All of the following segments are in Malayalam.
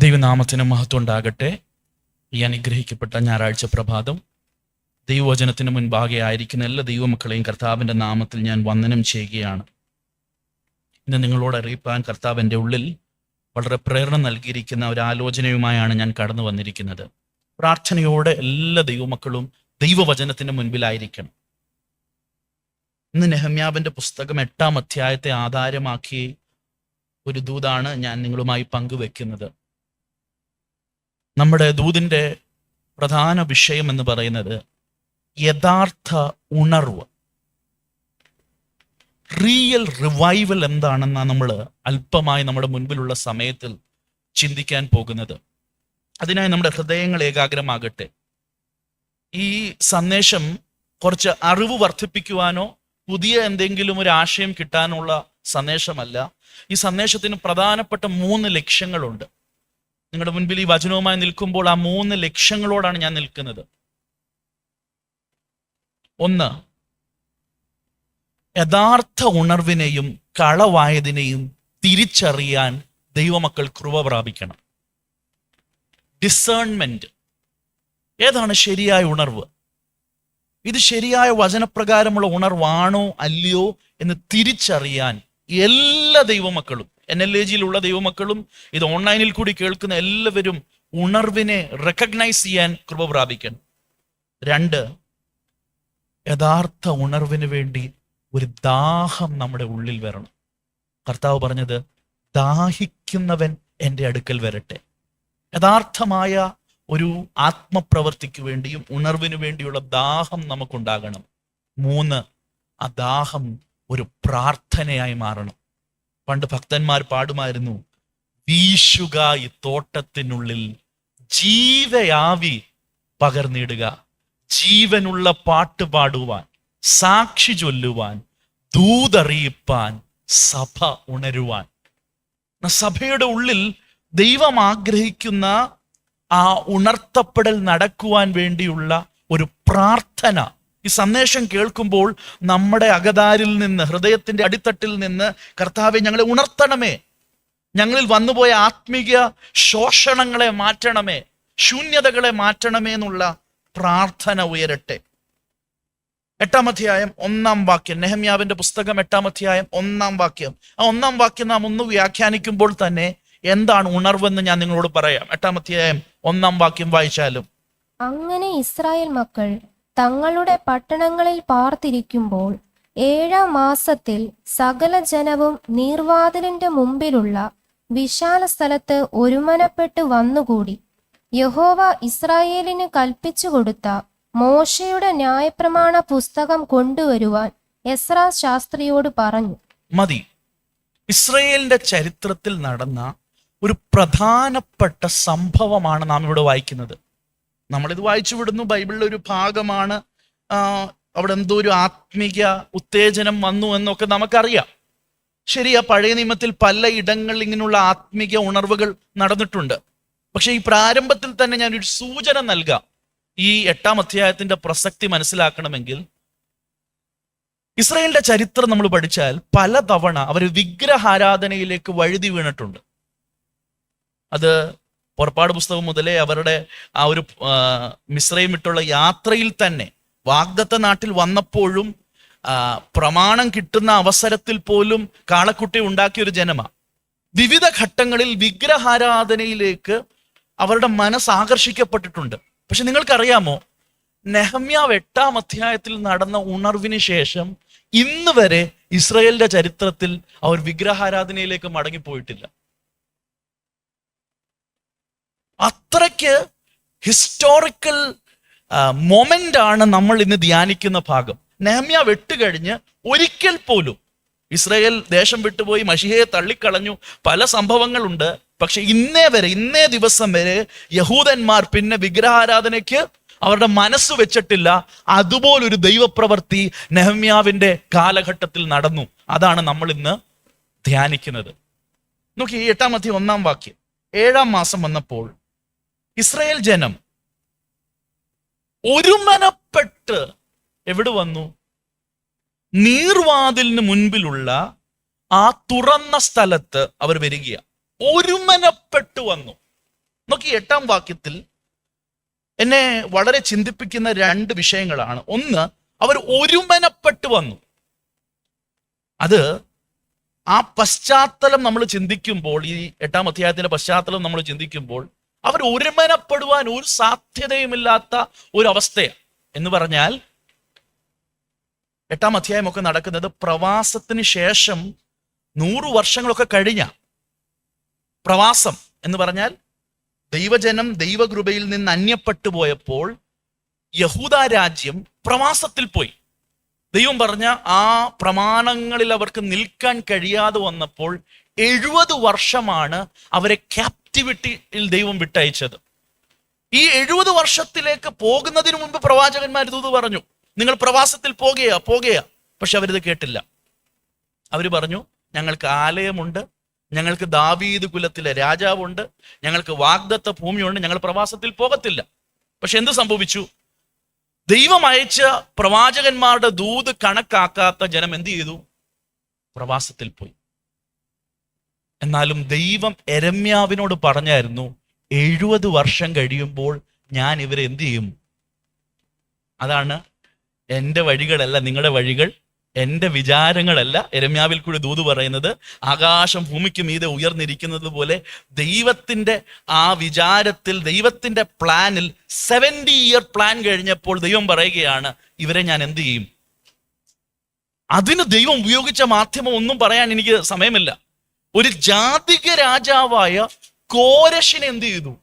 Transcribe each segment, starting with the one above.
ദൈവനാമത്തിന് മഹത്വം ഉണ്ടാകട്ടെ. ഈ അനുഗ്രഹിക്കപ്പെട്ട ഞായറാഴ്ച പ്രഭാതം ദൈവവചനത്തിന് മുൻപാകെ ആയിരിക്കുന്ന എല്ലാ ദൈവമക്കളെയും കർത്താവിൻ്റെ നാമത്തിൽ ഞാൻ വന്ദനം ചെയ്യുകയാണ്. ഇന്ന് നിങ്ങളോട് അറിയിപ്പാൻ കർത്താവ് എൻ്റെ ഉള്ളിൽ വളരെ പ്രേരണ നൽകിയിരിക്കുന്ന ഒരു ആലോചനയുമായാണ് ഞാൻ കടന്നു വന്നിരിക്കുന്നത്. പ്രാർത്ഥനയോടെ എല്ലാ ദൈവമക്കളും ദൈവവചനത്തിന് മുൻപിലായിരിക്കണം. ഇന്ന് നെഹമ്യാവിൻ്റെ പുസ്തകം 8-ാം അധ്യായത്തെ ആധാരമാക്കി ഒരു ദൂതാണ് ഞാൻ നിങ്ങളുമായി പങ്കുവെക്കുന്നത്. നമ്മുടെ ദൂതിൻ്റെ പ്രധാന വിഷയം എന്ന് പറയുന്നത് യഥാർത്ഥ ഉണർവ്, റിയൽ റിവൈവൽ എന്താണെന്നാണ് നമ്മൾ അല്പമായി നമ്മുടെ മുൻപിലുള്ള സമയത്തിൽ ചിന്തിക്കാൻ പോകുന്നത്. അതിനായി നമ്മുടെ ഹൃദയങ്ങൾ ഏകാഗ്രമാകട്ടെ. ഈ സന്ദേശം കുറച്ച് അറിവ് വർദ്ധിപ്പിക്കുവാനോ പുതിയ എന്തെങ്കിലും ഒരു ആശയം കിട്ടാനുള്ള സന്ദേശമല്ല. ഈ സന്ദേശത്തിന് പ്രധാനപ്പെട്ട 3 ലക്ഷ്യങ്ങളുണ്ട്. നിങ്ങളുടെ മുൻപിൽ ഈ വചനവുമായി നിൽക്കുമ്പോൾ ആ 3 ലക്ഷ്യങ്ങളോടാണ് ഞാൻ നിൽക്കുന്നത്. 1, യഥാർത്ഥ ഉണർവിനെയും കളവായതിനെയും തിരിച്ചറിയാൻ ദൈവമക്കൾ കൃപ പ്രാപിക്കണം. ഡിസേൺമെന്റ്. ഏതാണ് ശരിയായ ഉണർവ്? ഇത് ശരിയായ വചനപ്രകാരമുള്ള ഉണർവാണോ അല്ലയോ എന്ന് തിരിച്ചറിയാൻ എല്ലാ ദൈവമക്കളും, NLAGയിലുള്ള ദൈവമക്കളും ഇത് ഓൺലൈനിൽ കൂടി കേൾക്കുന്ന എല്ലാവരും ഉണർവിനെ റെക്കഗ്നൈസ് ചെയ്യാൻ കൃപ പ്രാപിക്കണം. 2, യഥാർത്ഥ ഉണർവിന് വേണ്ടി ഒരു ദാഹം നമ്മുടെ ഉള്ളിൽ വരണം. കർത്താവ് പറഞ്ഞത്, ദാഹിക്കുന്നവൻ എൻ്റെ അടുക്കൽ വരട്ടെ. യഥാർത്ഥമായ ഒരു ആത്മപ്രവൃത്തിക്ക് വേണ്ടിയും ഉണർവിന് വേണ്ടിയുള്ള ദാഹം നമുക്കുണ്ടാകണം. 3, ആ ദാഹം ഒരു പ്രാർത്ഥനയായി മാറണം. പണ്ട് ഭക്തന്മാർ പാടുമായിരുന്നു, വീശുക ഈ തോട്ടത്തിനുള്ളിൽ ജീവയാവി പകർന്നിടുക, ജീവനുള്ള പാട്ട് പാടുവാൻ, സാക്ഷി ചൊല്ലുവാൻ, ദൂതറിയിപ്പാൻ, സഭ ഉണരുവാൻ. സഭയുടെ ഉള്ളിൽ ദൈവം ആഗ്രഹിക്കുന്ന ആ ഉണർത്തപ്പെടൽ നടക്കുവാൻ വേണ്ടിയുള്ള ഒരു പ്രാർത്ഥന. ഈ സന്ദേശം കേൾക്കുമ്പോൾ നമ്മുടെ അകതാരിൽ നിന്ന്, ഹൃദയത്തിന്റെ അടിത്തട്ടിൽ നിന്ന്, കർത്താവെ ഞങ്ങളെ ഉണർത്തണമേ, ഞങ്ങളിൽ വന്നുപോയ ആത്മീയ ശോഷണങ്ങളെ മാറ്റണമേ, ശൂന്യതകളെ മാറ്റണമേ എന്നുള്ള പ്രാർത്ഥന ഉയരട്ടെ. 8-ാം അധ്യായം 1-ാം വാക്യം, നെഹമ്യാവിന്റെ പുസ്തകം 8-ാം അധ്യായം 1-ാം വാക്യം. ആ 1-ാം വാക്യം നാം ഒന്ന് വ്യാഖ്യാനിക്കുമ്പോൾ തന്നെ എന്താണ് ഉണർവെന്ന് ഞാൻ നിങ്ങളോട് പറയാം. 8-ാം അധ്യായം 1-ാം വാക്യം വായിച്ചാലും, അങ്ങനെ ഇസ്രായേൽ മക്കൾ തങ്ങളുടെ പട്ടണങ്ങളിൽ പാർത്തിരിക്കുമ്പോൾ 7-ാം മാസത്തിൽ സകല ജനവും നീർവാതിലിന്റെ മുമ്പിലുള്ള വിശാല സ്ഥലത്ത് ഒരുമനപ്പെട്ട് വന്നുകൂടി യഹോവ ഇസ്രായേലിന് കൽപ്പിച്ചു കൊടുത്ത മോശയുടെ ന്യായപ്രമാണ പുസ്തകം കൊണ്ടുവരുവാൻ എസ്രാ ശാസ്ത്രിയോട് പറഞ്ഞു. മതി. ഇസ്രായേലിന്റെ ചരിത്രത്തിൽ നടന്ന ഒരു പ്രധാനപ്പെട്ട സംഭവമാണ് നാം ഇവിടെ വായിക്കുന്നത്. നമ്മളിത് വായിച്ചു വിടുന്നു, ബൈബിളിലെ ഒരു ഭാഗമാണ്. അവിടെ എന്തോ ഒരു ആത്മീയ ഉത്തേജനം വന്നു എന്നൊക്കെ നമുക്കറിയാം. ശരിയാ, പഴയ നിയമത്തിൽ പല ഇടങ്ങളിൽ ഇങ്ങനെയുള്ള ആത്മീയ ഉണർവുകൾ നടന്നിട്ടുണ്ട്. പക്ഷെ ഈ പ്രാരംഭത്തിൽ തന്നെ ഞാനൊരു സൂചന നൽകാം. ഈ 8-ാം അധ്യായത്തിന്റെ പ്രസക്തി മനസ്സിലാക്കണമെങ്കിൽ ഇസ്രായേലിന്റെ ചരിത്രം നമ്മൾ പഠിച്ചാൽ പലതവണ അവർ വിഗ്രഹാരാധനയിലേക്ക് വഴുതി വീണിട്ടുണ്ട്. അത് പുറപ്പാട് പുസ്തകം മുതലേ അവരുടെ ആ ഒരു മിസ്രൈം വിട്ടുള്ള യാത്രയിൽ തന്നെ, വാഗ്ദത്ത നാട്ടിൽ വന്നപ്പോഴും, പ്രമാണം കിട്ടുന്ന അവസരത്തിൽ പോലും കാളക്കുട്ടി ഉണ്ടാക്കിയ ഒരു ജനമാണ്. വിവിധ ഘട്ടങ്ങളിൽ വിഗ്രഹാരാധനയിലേക്ക് അവരുടെ മനസ്സ് ആകർഷിക്കപ്പെട്ടിട്ടുണ്ട്. പക്ഷെ നിങ്ങൾക്കറിയാമോ, നെഹമ്യാവ് 8-ാം അധ്യായത്തിൽ നടന്ന ഉണർവിന് ശേഷം ഇന്ന് വരെ ഇസ്രായേലിന്റെ ചരിത്രത്തിൽ അവർ വിഗ്രഹാരാധനയിലേക്ക് മടങ്ങിപ്പോയിട്ടില്ല. അത്രയ്ക്ക് ഹിസ്റ്റോറിക്കൽ മൊമെന്റ് ആണ് നമ്മൾ ഇന്ന് ധ്യാനിക്കുന്ന ഭാഗം. നെഹമ്യാവ് 8 കഴിഞ്ഞ് ഒരിക്കൽ പോലും ഇസ്രായേൽ ദേശം വിട്ടുപോയി, മശിഹയെ തള്ളിക്കളഞ്ഞു, പല സംഭവങ്ങളുണ്ട്. പക്ഷെ ഇന്നേ ദിവസം വരെ യഹൂദന്മാർ പിന്നെ വിഗ്രഹാരാധനയ്ക്ക് അവരുടെ മനസ്സ് വെച്ചിട്ടില്ല. അതുപോലൊരു ദൈവപ്രവൃത്തി നെഹമ്യാവിന്റെ കാലഘട്ടത്തിൽ നടന്നു. അതാണ് നമ്മൾ ഇന്ന് ധ്യാനിക്കുന്നത്. നോക്കി, 8-ാം അധ്യായം 1-ാം വാക്യം. 7-ാം മാസം വന്നപ്പോൾ ഇസ്രായേൽ ജനം ഒരുമനപ്പെട്ട് എവിടെ വന്നു? നീർവാതിലിന് മുൻപിലുള്ള ആ തുറന്ന സ്ഥലത്ത് അവർ വരികയാണ്. ഒരുമനപ്പെട്ടു വന്നു. നോക്കി 8-ാം വാക്യത്തിൽ എന്നെ വളരെ ചിന്തിപ്പിക്കുന്ന 2 വിഷയങ്ങളാണ്. ഒന്ന്, അവർ ഒരുമനപ്പെട്ടു വന്നു. അത് ആ പശ്ചാത്തലം നമ്മൾ ചിന്തിക്കുമ്പോൾ, ഈ 8-ാം അധ്യായത്തിന്റെ പശ്ചാത്തലം നമ്മൾ ചിന്തിക്കുമ്പോൾ, അവർ ഒരുമനപ്പെടുവാൻ ഒരു സാധ്യതയുമില്ലാത്ത ഒരു അവസ്ഥയാണ്. എന്ന് പറഞ്ഞാൽ 8-ാം അധ്യായമൊക്കെ നടക്കുന്നത് പ്രവാസത്തിന് ശേഷം 100 വർഷങ്ങളൊക്കെ കഴിഞ്ഞ പ്രവാസം എന്ന് പറഞ്ഞാൽ ദൈവജനം ദൈവകൃപയിൽ നിന്ന് അന്യപ്പെട്ടു പോയപ്പോൾ യഹൂദ രാജ്യം പ്രവാസത്തിൽ പോയി. ദൈവം പറഞ്ഞ ആ പ്രമാണങ്ങളിൽ അവർക്ക് നിൽക്കാൻ കഴിയാതെ വന്നപ്പോൾ 70 വർഷമാണ് അവരെ ക്യാപ്റ്റിവിറ്റിയിൽ ദൈവം വിട്ടയച്ചത്. ഈ 70 വർഷത്തിലേക്ക് പോകുന്നതിന് മുമ്പ് പ്രവാചകന്മാർ ദൂത് പറഞ്ഞു, നിങ്ങൾ പ്രവാസത്തിൽ പോകുകയാ. പക്ഷെ അവരിത് കേട്ടില്ല. അവര് പറഞ്ഞു, ഞങ്ങൾക്ക് ആലയമുണ്ട്, ഞങ്ങൾക്ക് ദാവീദ് കുലത്തിലെ രാജാവുണ്ട്, ഞങ്ങൾക്ക് വാഗ്ദത്ത ഭൂമിയുണ്ട്, ഞങ്ങൾ പ്രവാസത്തിൽ പോകത്തില്ല. പക്ഷെ എന്ത് സംഭവിച്ചു? ദൈവം അയച്ച പ്രവാചകന്മാരുടെ ദൂത് കണക്കാക്കാത്ത ജനം എന്ത് ചെയ്തു? പ്രവാസത്തിൽ പോയി. എന്നാലും ദൈവം യെരമ്യാവിനോട് പറഞ്ഞായിരുന്നു, 70 വർഷം കഴിയുമ്പോൾ ഞാൻ ഇവരെ എന്ത് ചെയ്യും? അതാണ് എൻ്റെ വഴികളല്ല നിങ്ങളുടെ വഴികൾ, എൻ്റെ വിചാരങ്ങളല്ല. യെരമ്യാവിൽ കൂടി ദൂത് പറയുന്നത്, ആകാശം ഭൂമിക്ക് മീതെ ഉയർന്നിരിക്കുന്നത് പോലെ ദൈവത്തിൻ്റെ ആ വിചാരത്തിൽ, ദൈവത്തിൻ്റെ പ്ലാനിൽ 70 ഇയർ പ്ലാൻ കഴിഞ്ഞപ്പോൾ ദൈവം പറയുകയാണ്, ഇവരെ ഞാൻ എന്ത് ചെയ്യും? അതിന് ദൈവം ഉപയോഗിച്ച മാധ്യമം ഒന്നും പറയാൻ എനിക്ക് സമയമില്ല. ഒരു ജാതിക രാജാവായ കോരശിനെ എന്ത് ചെയ്തു?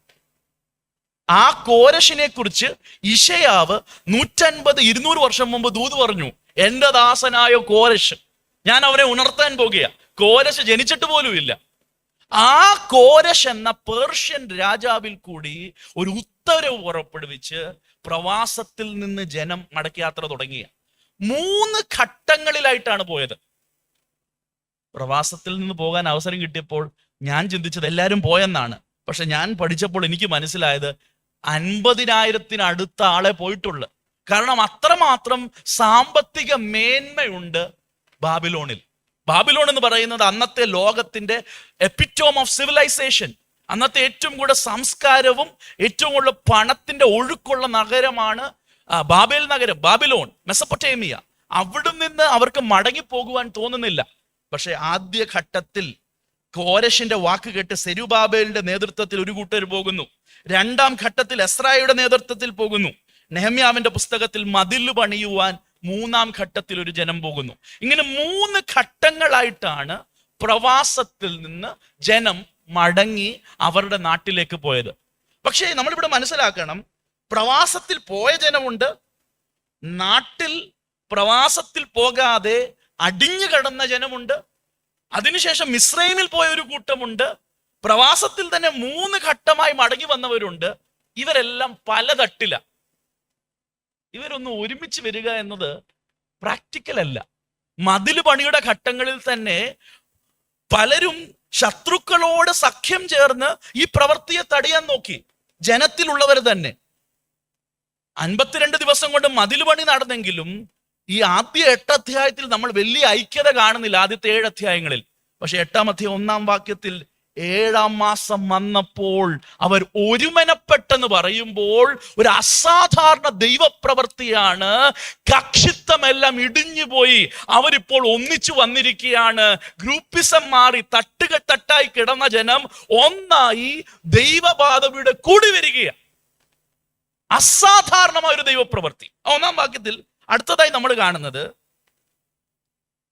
ആ കോരശിനെ കുറിച്ച് ഇശയാവ് 150-200 വർഷം മുമ്പ് ദൂത് പറഞ്ഞു, എന്റെ ദാസനായ കോരശ്, ഞാൻ അവനെ ഉണർത്താൻ പോകുക. കോരശ് ജനിച്ചിട്ട് പോലുമില്ല. ആ കോരശ് എന്ന പേർഷ്യൻ രാജാവിൽ കൂടി ഒരു ഉത്തരവ് പുറപ്പെടുവിച്ച് പ്രവാസത്തിൽ നിന്ന് ജനം മടക്കയാത്ര തുടങ്ങിയ 3 ഘട്ടങ്ങളിലായിട്ടാണ് പോയത്. പ്രവാസത്തിൽ നിന്ന് പോകാൻ അവസരം കിട്ടിയപ്പോൾ ഞാൻ ചിന്തിച്ചത് എല്ലാവരും പോയെന്നാണ്. പക്ഷെ ഞാൻ പഠിച്ചപ്പോൾ എനിക്ക് മനസ്സിലായത് 50,000 ആളെ പോയിട്ടുള്ളു. കാരണം അത്രമാത്രം സാമ്പത്തിക മേന്മയുണ്ട് ബാബിലോണിൽ. ബാബിലോൺ എന്ന് പറയുന്നത് അന്നത്തെ ലോകത്തിന്റെ എപ്പിറ്റോം ഓഫ് സിവിലൈസേഷൻ, അന്നത്തെ ഏറ്റവും കൂടുതൽ സംസ്കാരവും ഏറ്റവും കൂടുതൽ പണത്തിന്റെ ഒഴുക്കുള്ള നഗരമാണ് ബാബേൽ നഗരം, ബാബിലോൺ, മെസപ്പൊട്ടേമിയ. അവിടെ നിന്ന് അവർക്ക് മടങ്ങിപ്പോകുവാൻ തോന്നുന്നില്ല. പക്ഷെ ആദ്യ ഘട്ടത്തിൽ കോരശിന്റെ വാക്ക് കേട്ട് സെരുബാബേലിന്റെ നേതൃത്വത്തിൽ ഒരു കൂട്ടർ പോകുന്നു. 2-ാം ഘട്ടത്തിൽ എസ്രായുടെ നേതൃത്വത്തിൽ പോകുന്നു. നെഹമ്യാവിന്റെ പുസ്തകത്തിൽ മതിൽ പണിയുവാൻ 3-ാം ഘട്ടത്തിൽ ഒരു ജനം പോകുന്നു. ഇങ്ങനെ 3 ഘട്ടങ്ങളായിട്ടാണ് പ്രവാസത്തിൽ നിന്ന് ജനം മടങ്ങി അവരുടെ നാട്ടിലേക്ക് പോയത്. പക്ഷേ നമ്മളിവിടെ മനസ്സിലാക്കണം, പ്രവാസത്തിൽ പോയ ജനമുണ്ട്, നാട്ടിൽ പ്രവാസത്തിൽ പോകാതെ അടിഞ്ഞു കിടന്ന ജനമുണ്ട്, അതിനുശേഷം മിസ്രൈമിൽ പോയ ഒരു കൂട്ടമുണ്ട്, പ്രവാസത്തിൽ തന്നെ 3 ഘട്ടമായി മടങ്ങി വന്നവരുണ്ട്. ഇവരെല്ലാം പല തട്ടില. ഇവരൊന്നും ഒരുമിച്ച് വരിക എന്നത് പ്രാക്ടിക്കൽ അല്ല. മതിൽ പണിയുടെ ഘട്ടങ്ങളിൽ തന്നെ പലരും ശത്രുക്കളോട് സഖ്യം ചേർന്ന് ഈ പ്രവൃത്തിയെ തടയാൻ നോക്കി. ജനത്തിലുള്ളവർ തന്നെ 52 ദിവസം കൊണ്ട് മതിൽ പണി നടന്നെങ്കിലും ഈ ആദ്യ 8 അധ്യായത്തിൽ നമ്മൾ വലിയ ഐക്യത കാണുന്നില്ല, ആദ്യത്തെ 7 അധ്യായങ്ങളിൽ. പക്ഷെ 8-ാം അധ്യായം 1-ാം വാക്യത്തിൽ 7-ാം മാസം വന്നപ്പോൾ അവർ ഒരുമനപ്പെട്ടെന്ന് പറയുമ്പോൾ ഒരു അസാധാരണ ദൈവപ്രവൃത്തിയാണ്. കക്ഷിത്വമെല്ലാം ഇടിഞ്ഞുപോയി, അവരിപ്പോൾ ഒന്നിച്ചു വന്നിരിക്കുകയാണ്. ഗ്രൂപ്പിസം മാറി തട്ടുകെട്ടായി കിടന്ന ജനം ഒന്നായി ദൈവപാദവിയുടെ കൂടി വരികയാണ്. അസാധാരണമായ ഒരു ദൈവപ്രവൃത്തി. 1-ാം വാക്യത്തിൽ അടുത്തതായി നമ്മൾ കാണുന്നത്,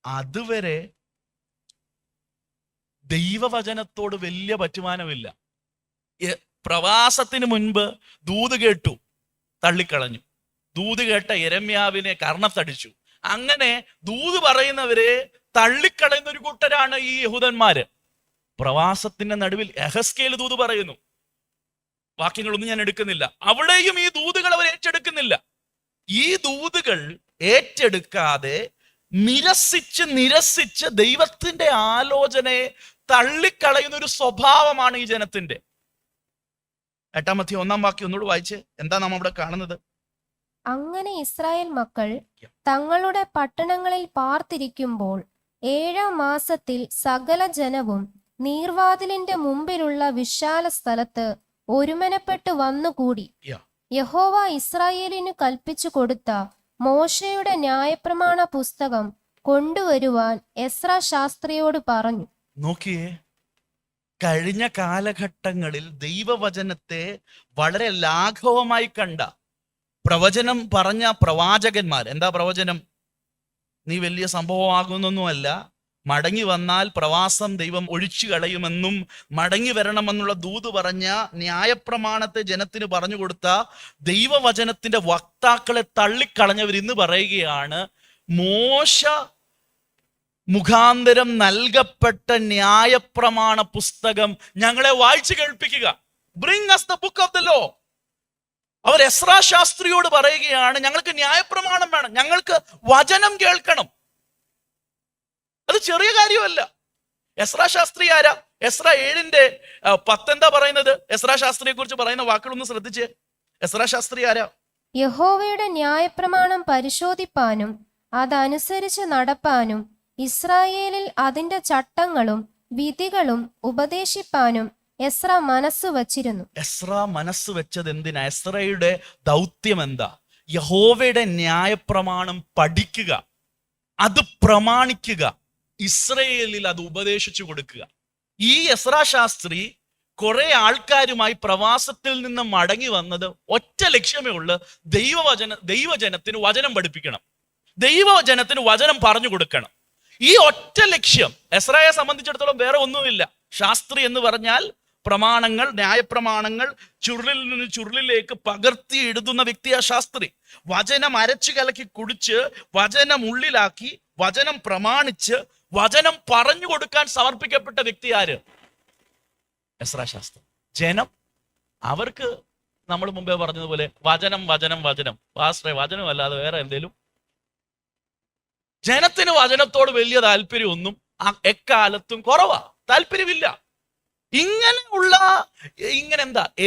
അതുവരെ ദൈവവചനത്തോട് വലിയ പറ്റുമാനമില്ല. പ്രവാസത്തിന് മുൻപ് ദൂത് കേട്ടു, തള്ളിക്കളഞ്ഞു. ദൂത് കേട്ട യെരമ്യാവിനെ കർണത്തടിച്ചു. അങ്ങനെ ദൂത് പറയുന്നവരെ തള്ളിക്കളയുന്ന ഒരു കൂട്ടരാണ് ഈ യഹൂദന്മാര്. പ്രവാസത്തിന്റെ നടുവിൽ യെഹെസ്കേൽ ദൂത് പറയുന്നു. വാക്യങ്ങളൊന്നും ഞാൻ എടുക്കുന്നില്ല. അവിടെയും ഈ ദൂതുകൾ അവർ ഏറ്റെടുക്കുന്നില്ല. ഈ ദൂതുകൾ ഏറ്റെടുക്കാതെ നിരസിച്ച് ദൈവത്തിന്റെ ആലോചനയെ തള്ളിക്കളയുന്ന ഒരു സ്വഭാവമാണ് ഈ ജനത്തിന്റെ. 8-ാം അധ്യായം 1-ാം വാക്യം ഒന്നുകൂടി വായിച്ച്, എന്താ നാം അവിടെ കാണുന്നത്? അങ്ങനെ ഇസ്രായേൽ മക്കൾ തങ്ങളുടെ പട്ടണങ്ങളിൽ പാർത്തിരിക്കുമ്പോൾ 7-ാം മാസത്തിൽ സകല ജനവും നീർവാതിലിന്റെ മുമ്പിലുള്ള വിശാല സ്ഥലത്ത് ഒരുമനപ്പെട്ട് വന്നുകൂടി. Yeah. യഹോവ ഇസ്രായേലിനു കൽപ്പിച്ചു കൊടുത്ത മോശയുടെ ന്യായപ്രമാണ പുസ്തകം കൊണ്ടുവരുവാൻ എസ്രാ ശാസ്ത്രിയോട് പറഞ്ഞു. നോക്കിയേ, കഴിഞ്ഞ കാലഘട്ടങ്ങളിൽ ദൈവവചനത്തെ വളരെ ലാഘവമായി കണ്ട പ്രവചനം പറഞ്ഞ പ്രവാചകന്മാർ, എന്താ പ്രവചനം? നീ വലിയ സംഭവമാകുന്നൊന്നുമല്ല, മടങ്ങി വന്നാൽ പ്രവാസം ദൈവം ഒഴിച്ചു കളയുമെന്നും മടങ്ങി വരണമെന്നുള്ള ദൂത് പറഞ്ഞ ന്യായപ്രമാണത്തെ ജനത്തിന് പറഞ്ഞു കൊടുത്ത ദൈവവചനത്തിന്റെ വക്താക്കളെ തള്ളിക്കളഞ്ഞവർ ഇന്ന് പറയുകയാണ്, മോശ മുഖാന്തരം നൽകപ്പെട്ട ന്യായപ്രമാണ പുസ്തകം ഞങ്ങളെ വായിച്ചു കേൾപ്പിക്കുക. Bring us the book of the law. അവർ എസ്രാ ശാസ്ത്രിയോട് പറയുകയാണ്, ഞങ്ങൾക്ക് ന്യായപ്രമാണം വേണം, ഞങ്ങൾക്ക് വചനം കേൾക്കണം. അത് ചെറിയ കാര്യമല്ല. എസ്രാ ശാസ്ത്രി ആരാ? എസ്രാ 7:10 എന്താ പറയുന്നത്? എസ്രാ ശാസ്ത്രിയെ കുറിച്ച് പറയുന്ന വാക്കുകളൊന്ന് ശ്രദ്ധിച്ചേ. എസ്രാ ശാസ്ത്രി ആരാ? യഹോവയുടെ ന്യായപ്രമാണം പരിശോധിപ്പാനും അതനുസരിച്ച് നടപ്പാനും ഇസ്രായേലിൽ അതിന്റെ ചട്ടങ്ങളും വിധികളും ഉപദേശിപ്പാനും എസ്ര മനസ്സു വച്ചിരുന്നു. എസ്ര മനസ്സ് വെച്ചത് എന്തിനാ? എസ്രയുടെ ദൗത്യം എന്താ? യഹോവയുടെ ന്യായപ്രമാണം പഠിക്കുക, അത് പ്രമാണിക്കുക, ഇസ്രയേലിൽ അത് ഉപദേശിച്ചു കൊടുക്കുക. ഈ എസ്രാ ശാസ്ത്രി കുറെ ആൾക്കാരുമായി പ്രവാസത്തിൽ നിന്ന് മടങ്ങി വന്നത് ഒറ്റ ലക്ഷ്യമേ ഉള്ളൂ: ദൈവജനത്തിന് വചനം പഠിപ്പിക്കണം, ദൈവജനത്തിന് വചനം പറഞ്ഞു കൊടുക്കണം. ഈ ഒറ്റ ലക്ഷ്യം എസ്രായെ സംബന്ധിച്ചിടത്തോളം വേറെ ഒന്നുമില്ല. ശാസ്ത്രി എന്ന് പറഞ്ഞാൽ പ്രമാണങ്ങൾ, ന്യായപ്രമാണങ്ങൾ ചുരുളിൽ നിന്ന് ചുരുളിലേക്ക് പകർത്തി എഴുതുന്ന വ്യക്തിയാ ശാസ്ത്രി. വചനം അരച്ചു കലക്കി കുടിച്ച് വചനം ഉള്ളിലാക്കി വചനം പ്രമാണിച്ച് വചനം പറഞ്ഞു കൊടുക്കാൻ സമർപ്പിക്കപ്പെട്ട വ്യക്തി ആര്? എസ്രാ ശാസ്ത്രി. ജനം, അവർക്ക് നമ്മൾ മുമ്പേ പറഞ്ഞതുപോലെ വചനം വചനം വചനം, പാസ്റ്ററെ വചനം അല്ലാതെ വേറെ എന്തേലും. ജനത്തിന് വചനത്തോട് വലിയ താല്പര്യമൊന്നും എക്കാലത്തും കുറവാ, താല്പര്യമില്ല.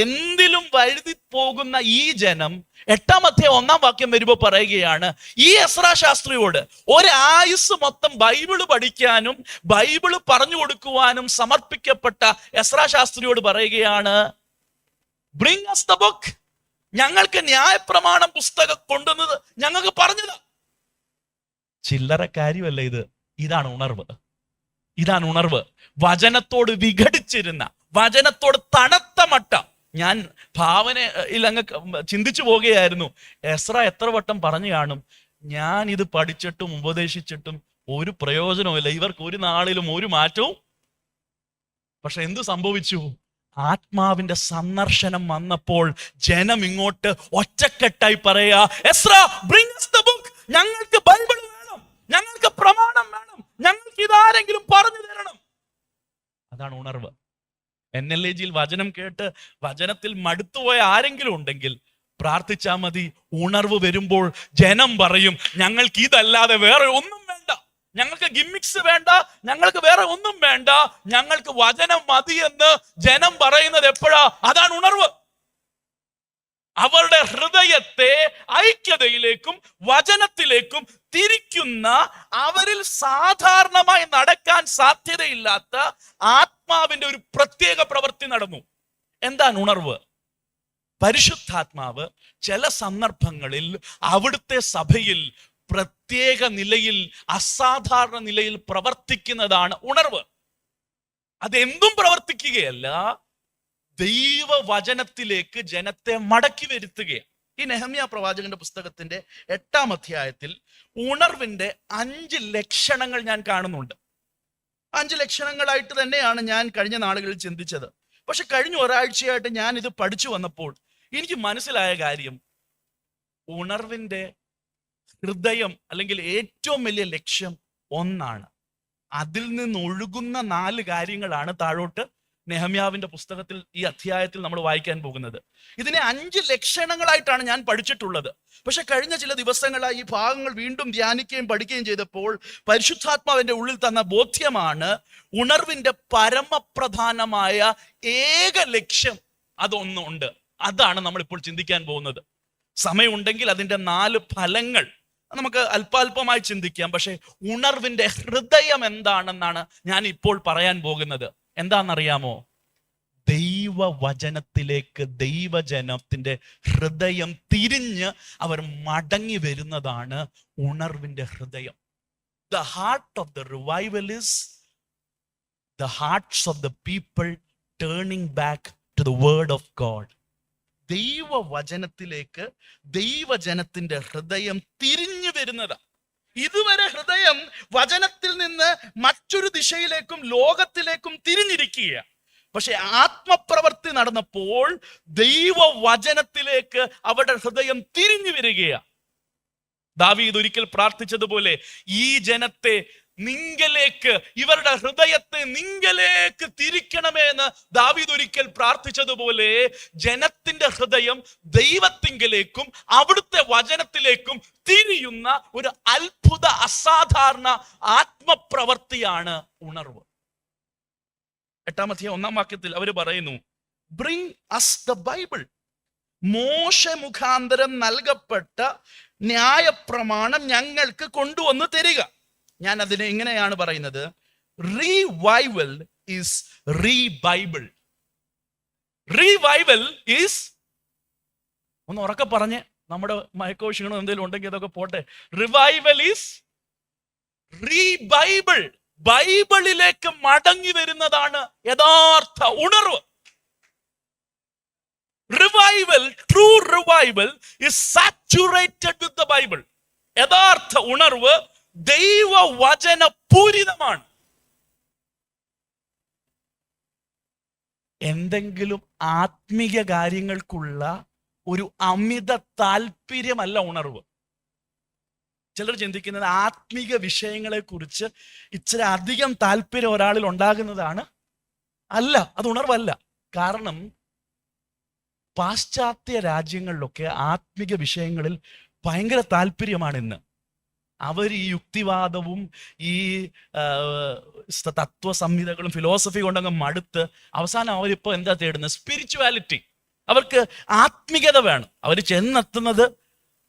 എന്തിലും വഴുതി പോകുന്ന ഈ ജനം 8-ാം അധ്യായം 1-ാം വാക്യം വരുമ്പോ പറയുകയാണ്, ഈ എസ്രാ ശാസ്ത്രിയോട് ഒരായുസ് മൊത്തം ബൈബിള് പഠിക്കാനും ബൈബിള് പറഞ്ഞു കൊടുക്കുവാനും സമർപ്പിക്കപ്പെട്ട എസ്രാ ശാസ്ത്രിയോട് പറയുകയാണ്, ബ്രിങ് അസ് ദ ബുക്ക്. ഞങ്ങൾക്ക് ന്യായപ്രമാണം പുസ്തകം കൊണ്ടുവന്നത് ഞങ്ങൾക്ക് പറഞ്ഞത്. ചില്ലറ കാര്യമല്ല ഇത്. ഇതാണ് ഉണർവ്. ഇതാണ് ഉണർവ്. വചനത്തോട് വിഘടിച്ചിരുന്ന, വചനത്തോട് തണുത്ത മട്ട. ഞാൻ ഭാവനയിൽ അങ്ങ് ചിന്തിച്ചു പോകുകയായിരുന്നു, എസ്രാ എത്ര വട്ടം പറഞ്ഞു കാണും, ഞാൻ ഇത് പഠിച്ചിട്ടും ഉപദേശിച്ചിട്ടും ഒരു പ്രയോജനവുമില്ല, ഇവർക്ക് ഒരു നാളിലും ഒരു മാറ്റവും. പക്ഷെ എന്തു സംഭവിച്ചു? ആത്മാവിന്റെ സന്ദർശനം വന്നപ്പോൾ ജനം ഇങ്ങോട്ട് ഒറ്റക്കെട്ടായി പറയാ, Ezra bring us the book. ഞങ്ങൾക്ക് ബൈബിൾ വേണം, ഞങ്ങൾക്ക് പ്രമാണം വേണം, ഞങ്ങൾക്ക് ഇതാരെങ്കിലും പറഞ്ഞു തരണം. അതാണ് ഉണർവ്. NLAG-യിൽ വചനം കേട്ട് വചനത്തിൽ മടുത്തുപോയ ആരെങ്കിലും ഉണ്ടെങ്കിൽ പ്രാർത്ഥിച്ചാ മതി. ഉണർവ് വരുമ്പോൾ ജനം പറയും, ഞങ്ങൾക്ക് ഇതല്ലാതെ വേറെ ഒന്നും വേണ്ട, ഞങ്ങൾക്ക് ഗിമ്മിക്സ് വേണ്ട, ഞങ്ങൾക്ക് വേറെ ഒന്നും വേണ്ട, ഞങ്ങൾക്ക് വചനം മതിയെന്ന് ജനം പറയുന്നത് എപ്പോഴാ? അതാണ് ഉണർവ്. അവരുടെ ഹൃദയത്തെ ഐക്യതയിലേക്കും വചനത്തിലേക്കും തിരിക്കുന്ന, അവരിൽ സാധാരണമായി നടക്കാൻ സാധ്യതയില്ലാത്ത ആത്മാവിന്റെ ഒരു പ്രത്യേക പ്രവൃത്തി നടന്നു. എന്താണ് ഉണർവ്? പരിശുദ്ധാത്മാവ് ചില സന്ദർഭങ്ങളിൽ അവിടുത്തെ സഭയിൽ പ്രത്യേക നിലയിൽ, അസാധാരണ നിലയിൽ പ്രവർത്തിക്കുന്നതാണ് ഉണർവ്. അതെന്തും പ്രവർത്തിക്കുകയല്ല, ദൈവവചനത്തിലേക്ക് ജനത്തെ മടക്കി വരുത്തുകയാണ്. ഈ നെഹമ്യാ പ്രവാചകന്റെ പുസ്തകത്തിന്റെ 8-ാം അധ്യായത്തിൽ ഉണർവിന്റെ 5 ലക്ഷണങ്ങൾ ഞാൻ കാണുന്നുണ്ട്. 5 ലക്ഷണങ്ങളായിട്ട് തന്നെയാണ് ഞാൻ കഴിഞ്ഞ നാളുകളിൽ ചിന്തിച്ചത്. പക്ഷെ കഴിഞ്ഞ ഒരാഴ്ചയായിട്ട് ഞാൻ ഇത് പഠിച്ചു വന്നപ്പോൾ എനിക്ക് മനസ്സിലായ കാര്യം, ഉണർവിന്റെ ഹൃദയം അല്ലെങ്കിൽ ഏറ്റവും വലിയ ലക്ഷ്യം ഒന്നാണ്. അതിൽ നിന്ന് ഒഴുകുന്ന 4 കാര്യങ്ങളാണ് താഴോട്ട് നെഹമ്യാവിന്റെ പുസ്തകത്തിൽ ഈ അധ്യായത്തിൽ നമ്മൾ വായിക്കാൻ പോകുന്നത്. ഇതിനെ 5 ലക്ഷണങ്ങളായിട്ടാണ് ഞാൻ പഠിച്ചിട്ടുള്ളത്. പക്ഷെ കഴിഞ്ഞ ചില ദിവസങ്ങളായി ഈ ഭാഗങ്ങൾ വീണ്ടും ധ്യാനിക്കുകയും പഠിക്കുകയും ചെയ്തപ്പോൾ പരിശുദ്ധാത്മാവിന്റെ ഉള്ളിൽ തന്ന ബോധ്യമാണ്, ഉണർവിന്റെ പരമപ്രധാനമായ ഏക ലക്ഷ്യം അതൊന്നുണ്ട്. അതാണ് നമ്മളിപ്പോൾ ചിന്തിക്കാൻ പോകുന്നത്. സമയമുണ്ടെങ്കിൽ അതിൻ്റെ 4 ഫലങ്ങൾ നമുക്ക് അല്പാൽപമായി ചിന്തിക്കാം. പക്ഷെ ഉണർവിന്റെ ഹൃദയം എന്താണെന്നാണ് ഞാൻ ഇപ്പോൾ പറയാൻ പോകുന്നത്. എന്താണെന്നറിയാമോ? ദൈവ ദൈവവചനത്തിലേക്ക് ദൈവജനത്തിന്റെ ഹൃദയം തിരിഞ്ഞ് അവർ മടങ്ങി വരുന്നതാണ് ഉണർവിന്റെ ഹൃദയം. The heart of the revival is the hearts of the people turning back to the word of God. ദൈവവചനത്തിലേക്ക് ദൈവജനത്തിന്റെ ഹൃദയം തിരിഞ്ഞു വരുന്നതാ. ഇതുവരെ ഹൃദയം വചനത്തിൽ നിന്ന് മറ്റൊരു ദിശയിലേക്കും ലോകത്തിലേക്കും തിരിഞ്ഞിരിക്കുക. പക്ഷെ ആത്മപ്രവൃത്തി നടന്നപ്പോൾ ദൈവവചനത്തിലേക്ക് അവരുടെ ഹൃദയം തിരിഞ്ഞു വരികയാണ്. ദാവീദ് ഒരിക്കൽ പ്രാർത്ഥിച്ചതുപോലെ ഈ ജനത്തെ നിങ്കലേക്ക്, ഇവരുടെ ഹൃദയത്തെ നിങ്കലേക്ക് തിരിക്കണമേ എന്ന് ദാവീദ് ഒരിക്കൽ പ്രാർത്ഥിച്ചതുപോലെ ജനത്തിന്റെ ഹൃദയം ദൈവത്തിങ്കലേക്കും അവിടുത്തെ വചനത്തിലേക്കും തിരിയുന്ന ഒരു അത്ഭുത അസാധാരണ ആത്മപ്രവൃത്തിയാണ് ഉണർവ്. 8-ാം അധ്യായം 1-ാം വാക്യത്തിൽ അവർ പറയുന്നു, ബ്രിങ് അസ് ദ ബൈബിൾ. മോശ മുഖാന്തരം നൽകപ്പെട്ട ന്യായപ്രമാണം ഞങ്ങൾക്ക് കൊണ്ടുവന്ന് തരിക. ഞാൻ അതിനെ ഇങ്ങനെയാണ് പറയുന്നത്, റിവൈവൽ ഈസ് റീബൈബിൾ. റിവൈവൽ ഈസ്, ഒന്ന് ഉറക്കെ പറഞ്ഞ്, നമ്മുടെ മയക്കോ ക്ഷീണോ എന്തെങ്കിലും ഉണ്ടെങ്കിൽ അതൊക്കെ പോട്ടെ. Revival is റീബൈബിൾ. ബൈബിളിലേക്ക് മടങ്ങി വരുന്നതാണ് യഥാർത്ഥ ഉണർവ്. Revival, true revival is saturated with the Bible. യഥാർത്ഥ ഉണർവ് ദൈവവചന പൂരിതമാണ്. എന്തെങ്കിലും ആത്മീയ കാര്യങ്ങൾക്കുള്ള ഒരു അമിത താല്പര്യമല്ല ഉണർവ്. ചിലർ ചിന്തിക്കുന്നത് ആത്മീക വിഷയങ്ങളെ കുറിച്ച് ഇച്ചിരി അധികം താല്പര്യം ഒരാളിൽ ഉണ്ടാകുന്നതാണ്. അല്ല, അത് ഉണർവല്ല. കാരണം പാശ്ചാത്യ രാജ്യങ്ങളിലൊക്കെ ആത്മീക വിഷയങ്ങളിൽ ഭയങ്കര താല്പര്യമാണ് ഇന്ന്. അവർ ഈ യുക്തിവാദവും ഈ തത്വ സംഹിതകളും ഫിലോസഫി കൊണ്ടങ്ങ് മടുത്ത് അവസാനം അവരിപ്പോൾ എന്താ തേടുന്നത്? സ്പിരിച്വാലിറ്റി. അവർക്ക് ആത്മീകത വേണം. അവർ ചെന്നെത്തുന്നത്